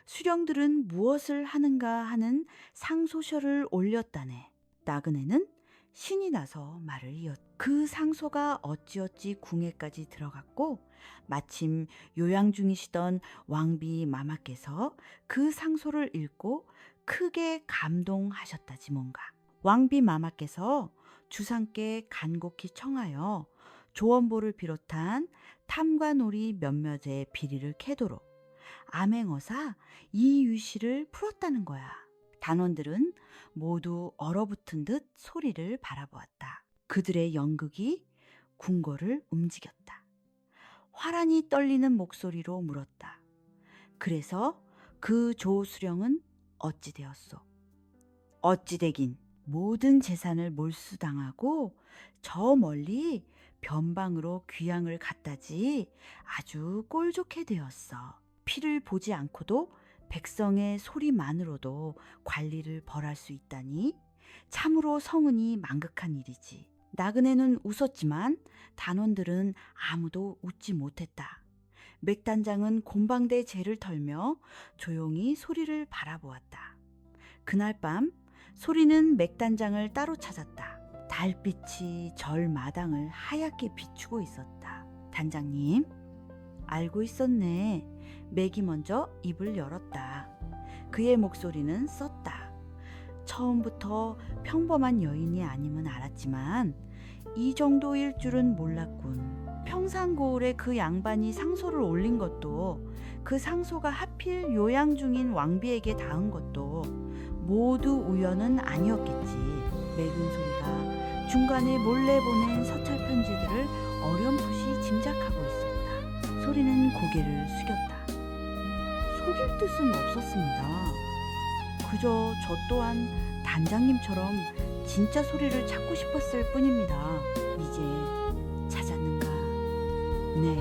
수령들은 무엇을 하는가 하는 상소셔를 올렸다네. 나그네는 신이 나서 말을 이었다. 그 상소가 어찌어찌 궁에까지 들어갔고 마침 요양 중이시던 왕비 마마께서 그 상소를 읽고 크게 감동하셨다지 뭔가. 왕비 마마께서 주상께 간곡히 청하여 조원보를 비롯한 탐관오리 몇몇의 비리를 캐도록 암행어사 이유씨를 풀었다는 거야. 단원들은 모두 얼어붙은 듯 소리를 바라보았다. 그들의 연극이 궁궐을 움직였다. 화란히 떨리는 목소리로 물었다. 그래서 그 조수령은 어찌 되었소? 어찌 되긴 모든 재산을 몰수당하고 저 멀리 변방으로 귀양을 갔다지 아주 꼴좋게 되었어. 피를 보지 않고도 백성의 소리만으로도 관리를 벌할 수 있다니 참으로 성은이 망극한 일이지. 나그네는 웃었지만 단원들은 아무도 웃지 못했다. 맥단장은 곰방대 재를 털며 조용히 소리를 바라보았다. 그날 밤 소리는 맥단장을 따로 찾았다. 달빛이 절 마당을 하얗게 비추고 있었다. 단장님, 알고 있었네. 맥이 먼저 입을 열었다. 그의 목소리는 썼다. 처음부터 평범한 여인이 아님은 알았지만 이 정도일 줄은 몰랐군. 평상고을에 그 양반이 상소를 올린 것도 그 상소가 하필 요양 중인 왕비에게 닿은 것도 모두 우연은 아니었겠지. 맥은 소리가 중간에 몰래 보낸 서찰 편지들을 어렴풋이 짐작하고 있었다. 소리는 고개를 숙였다. 속일 뜻은 없었습니다. 그저 저 또한 단장님처럼 진짜 소리를 찾고 싶었을 뿐입니다. 이제 찾았는가? 네.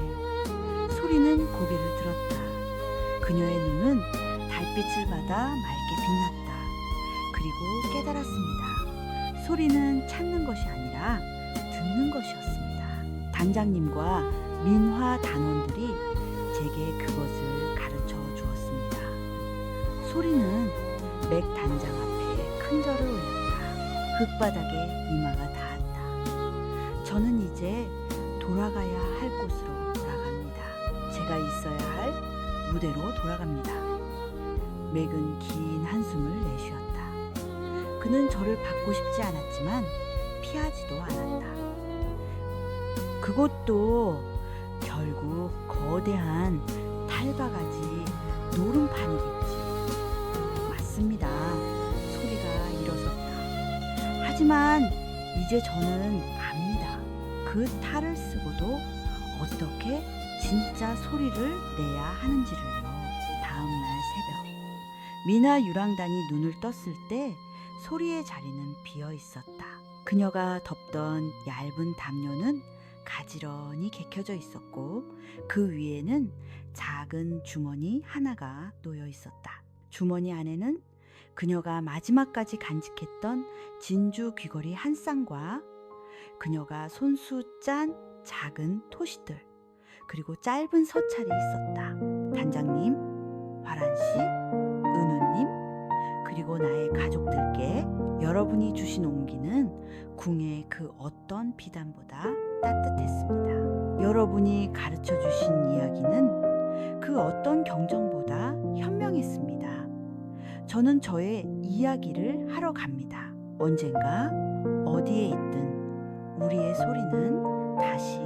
소리는 고개를 들었다. 그녀의 눈은 달빛을 받아 맑게 빛났다. 그리고 깨달았습니다. 소리는 찾는 것이 아니라 듣는 것이었습니다. 단장님과 민화 단원들이 제게 그것을 가르쳐 주었습니다. 소리는 맥 단장 앞에 큰 절을 올렸다. 흙바닥에 이마가 닿았다. 저는 이제 돌아가야 할 곳으로 돌아갑니다. 제가 있어야 할 무대로 돌아갑니다. 맥은 긴 한숨을 내쉬었다. 그는 저를 받고 싶지 않았지만 피하지도 않았다. 그것도 결국 거대한 탈바가지 노름판이겠지. 맞습니다. 소리가 일어섰다. 하지만 이제 저는 압니다. 그 탈을 쓰고도 어떻게 진짜 소리를 내야 하는지를요. 다음날 새벽 미나 유랑단이 눈을 떴을 때 소리의 자리는 비어 있었다. 그녀가 덮던 얇은 담요는 가지런히 개켜져 있었고 그 위에는 작은 주머니 하나가 놓여 있었다. 주머니 안에는 그녀가 마지막까지 간직했던 진주 귀걸이 한 쌍과 그녀가 손수 짠 작은 토시들 그리고 짧은 서찰이 있었다. 단장님, 화란씨, 은우님 그리고 나의 가족들께 여러분이 주신 온기는 궁의 그 어떤 비단보다 따뜻했습니다. 여러분이 가르쳐 주신 이야기는 그 어떤 경정보다 현명했습니다. 저는 저의 이야기를 하러 갑니다. 언젠가 어디에 있든 우리의 소리는 다시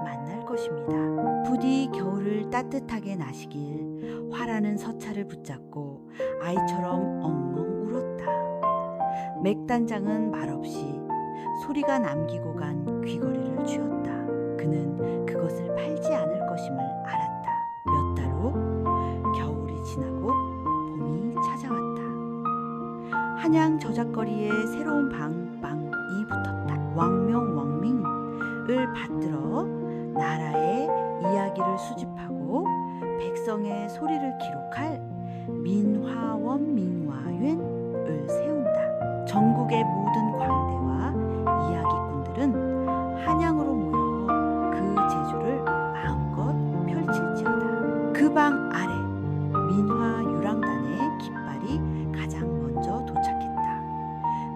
만날 것입니다. 부디 겨울을 따뜻하게 나시길 화라는 서차를 붙잡고 아이처럼 엉엉 울었다. 맥단장은 말없이 소리가 남기고 간 귀걸이를 쥐었다. 그는 그것을 팔지 않을 것임을 알았다. 몇 달 후 겨울이 지나고 봄이 찾아왔다. 한양 저작거리에 새로운 방방이 붙었다. 왕명왕밍을 받들어 나라의 이야기를 수집하고 백성의 소리를 기록할 민화원 민화院을 세운다. 전국의 모든 광대와 이야기꾼들은 한양으로 모여 그 재주를 마음껏 펼칠지어다. 그 방 아래 민화유랑단의 깃발이 가장 먼저 도착했다.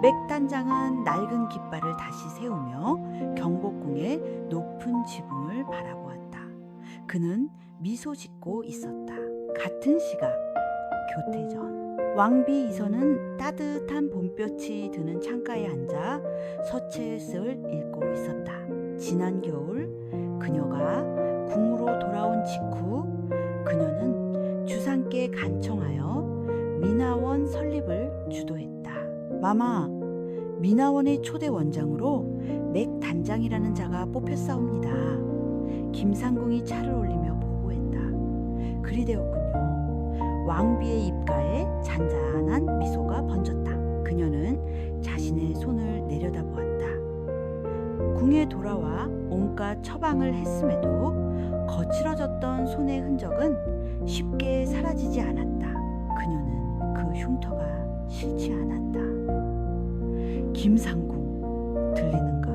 맥단장은 낡은 깃발을 다시 세우며 경복궁의 높은 지붕을 바라보았다. 그는 미소 짓고 있었다. 같은 시각 교태전 왕비 이선은 따뜻한 봄볕이 드는 창가에 앉아 서체스를 읽고 있었다. 지난 겨울 그녀가 궁으로 돌아온 직후 그녀는 주상께 간청하여 민화원 설립을 주도했다. 마마, 민화원의 초대 원장으로 맥 단장이라는 자가 뽑혔사옵니다. 김상궁이 차를 올리며 보고했다. 그리 되었군요. 왕비의 입가에 잔잔한 미소가 번졌다. 그녀는 자신의 손을 내려다보았다. 궁에 돌아와 온갖 처방을 했음에도 거칠어졌던 손의 흔적은 쉽게 사라지지 않았다. 그녀는 그 흉터가 싫지 않았다. 김상궁, 들리는가?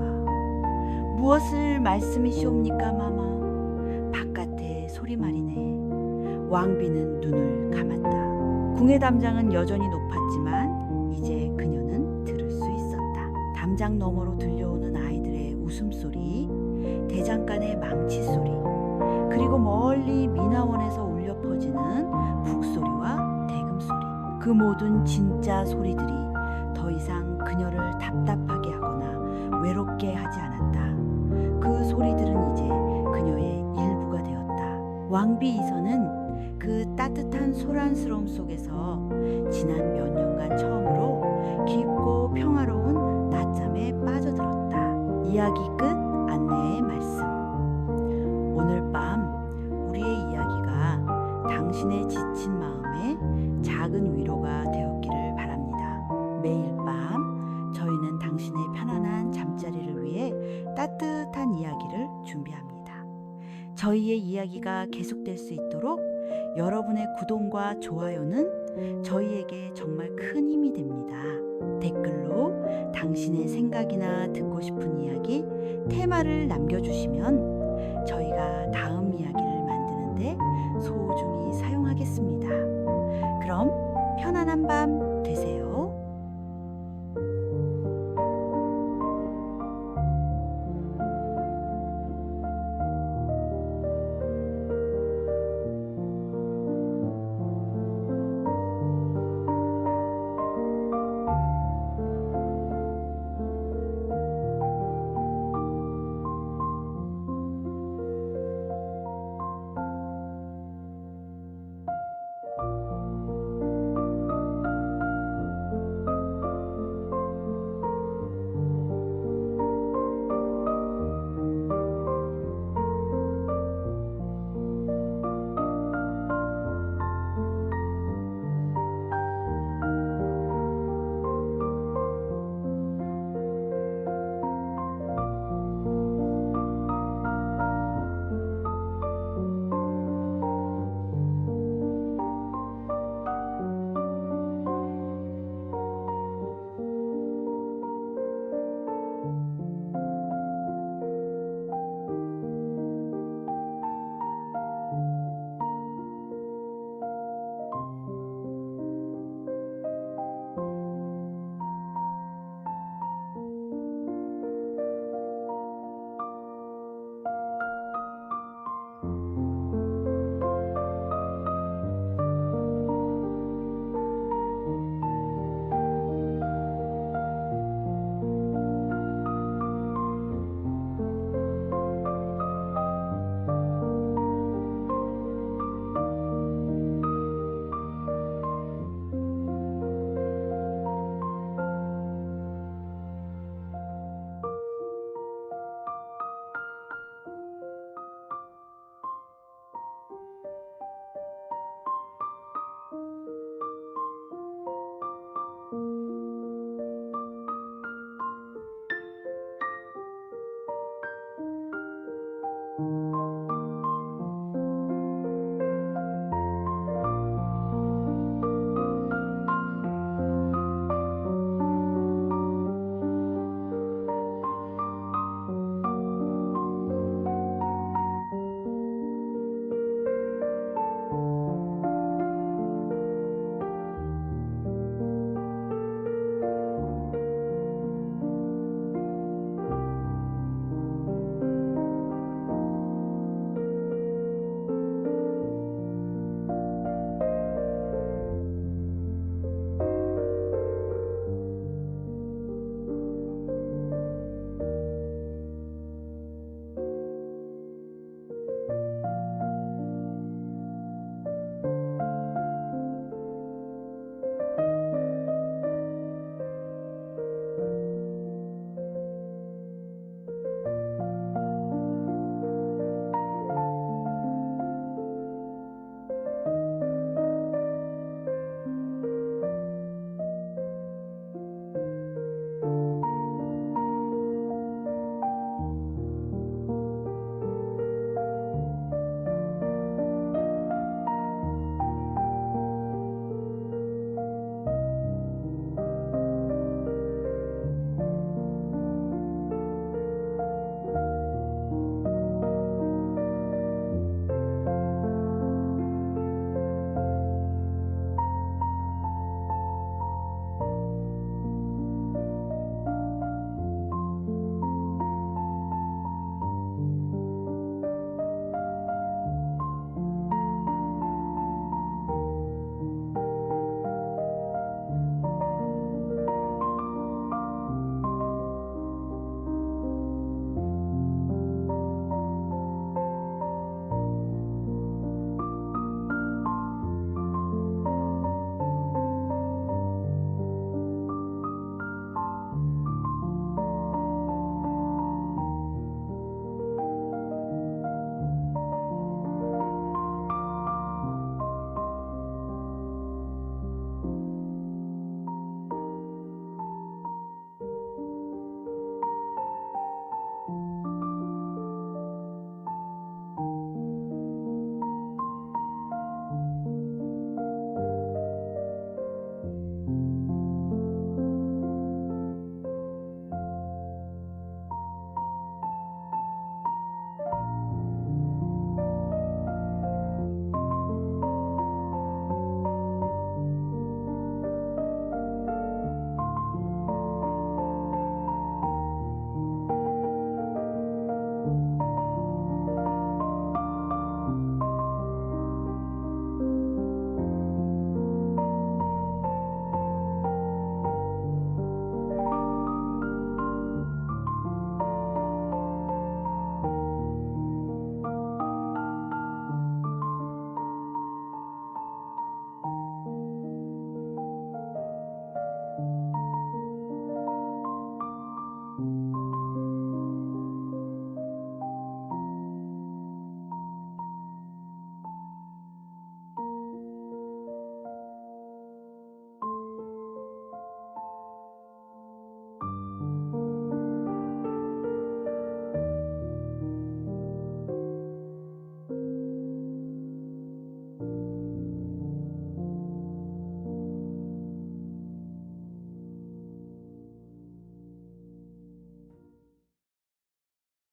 무엇을 말씀이시옵니까, 마마? 바깥의 소리 말이네. 왕비는 눈을 감았다. 궁의 담장은 여전히 높았지만 이제 그녀는 들을 수 있었다. 담장 너머로 들려오는 아이들의 웃음소리, 대장간의 망치소리, 그리고 멀리 민화원에서 울려 퍼지는 북소리와 대금소리. 그 모든 진짜 소리들이 더 이상 그녀를 답답하게 하거나 외롭게 하지 않았다. 그 소리들은 이제 그녀의 일부가 되었다. 왕비 이선은 그 따뜻한 소란스러움 속에서 지난 몇 년간 처음으로 깊고 평화로운 낮잠에 빠져들었다. 이야기 끝. 안내의 말씀. 오늘 밤 우리의 이야기가 당신의 지친 마음에 작은 위로가 되었기를 바랍니다. 매일 밤 저희는 당신의 편안한 잠자리를 위해 따뜻한 이야기를 준비합니다. 저희의 이야기가 계속될 수 있도록 여러분의 구독과 좋아요는 저희에게 정말 큰 힘이 됩니다. 댓글로 당신의 생각이나 듣고 싶은 이야기, 테마를 남겨주시면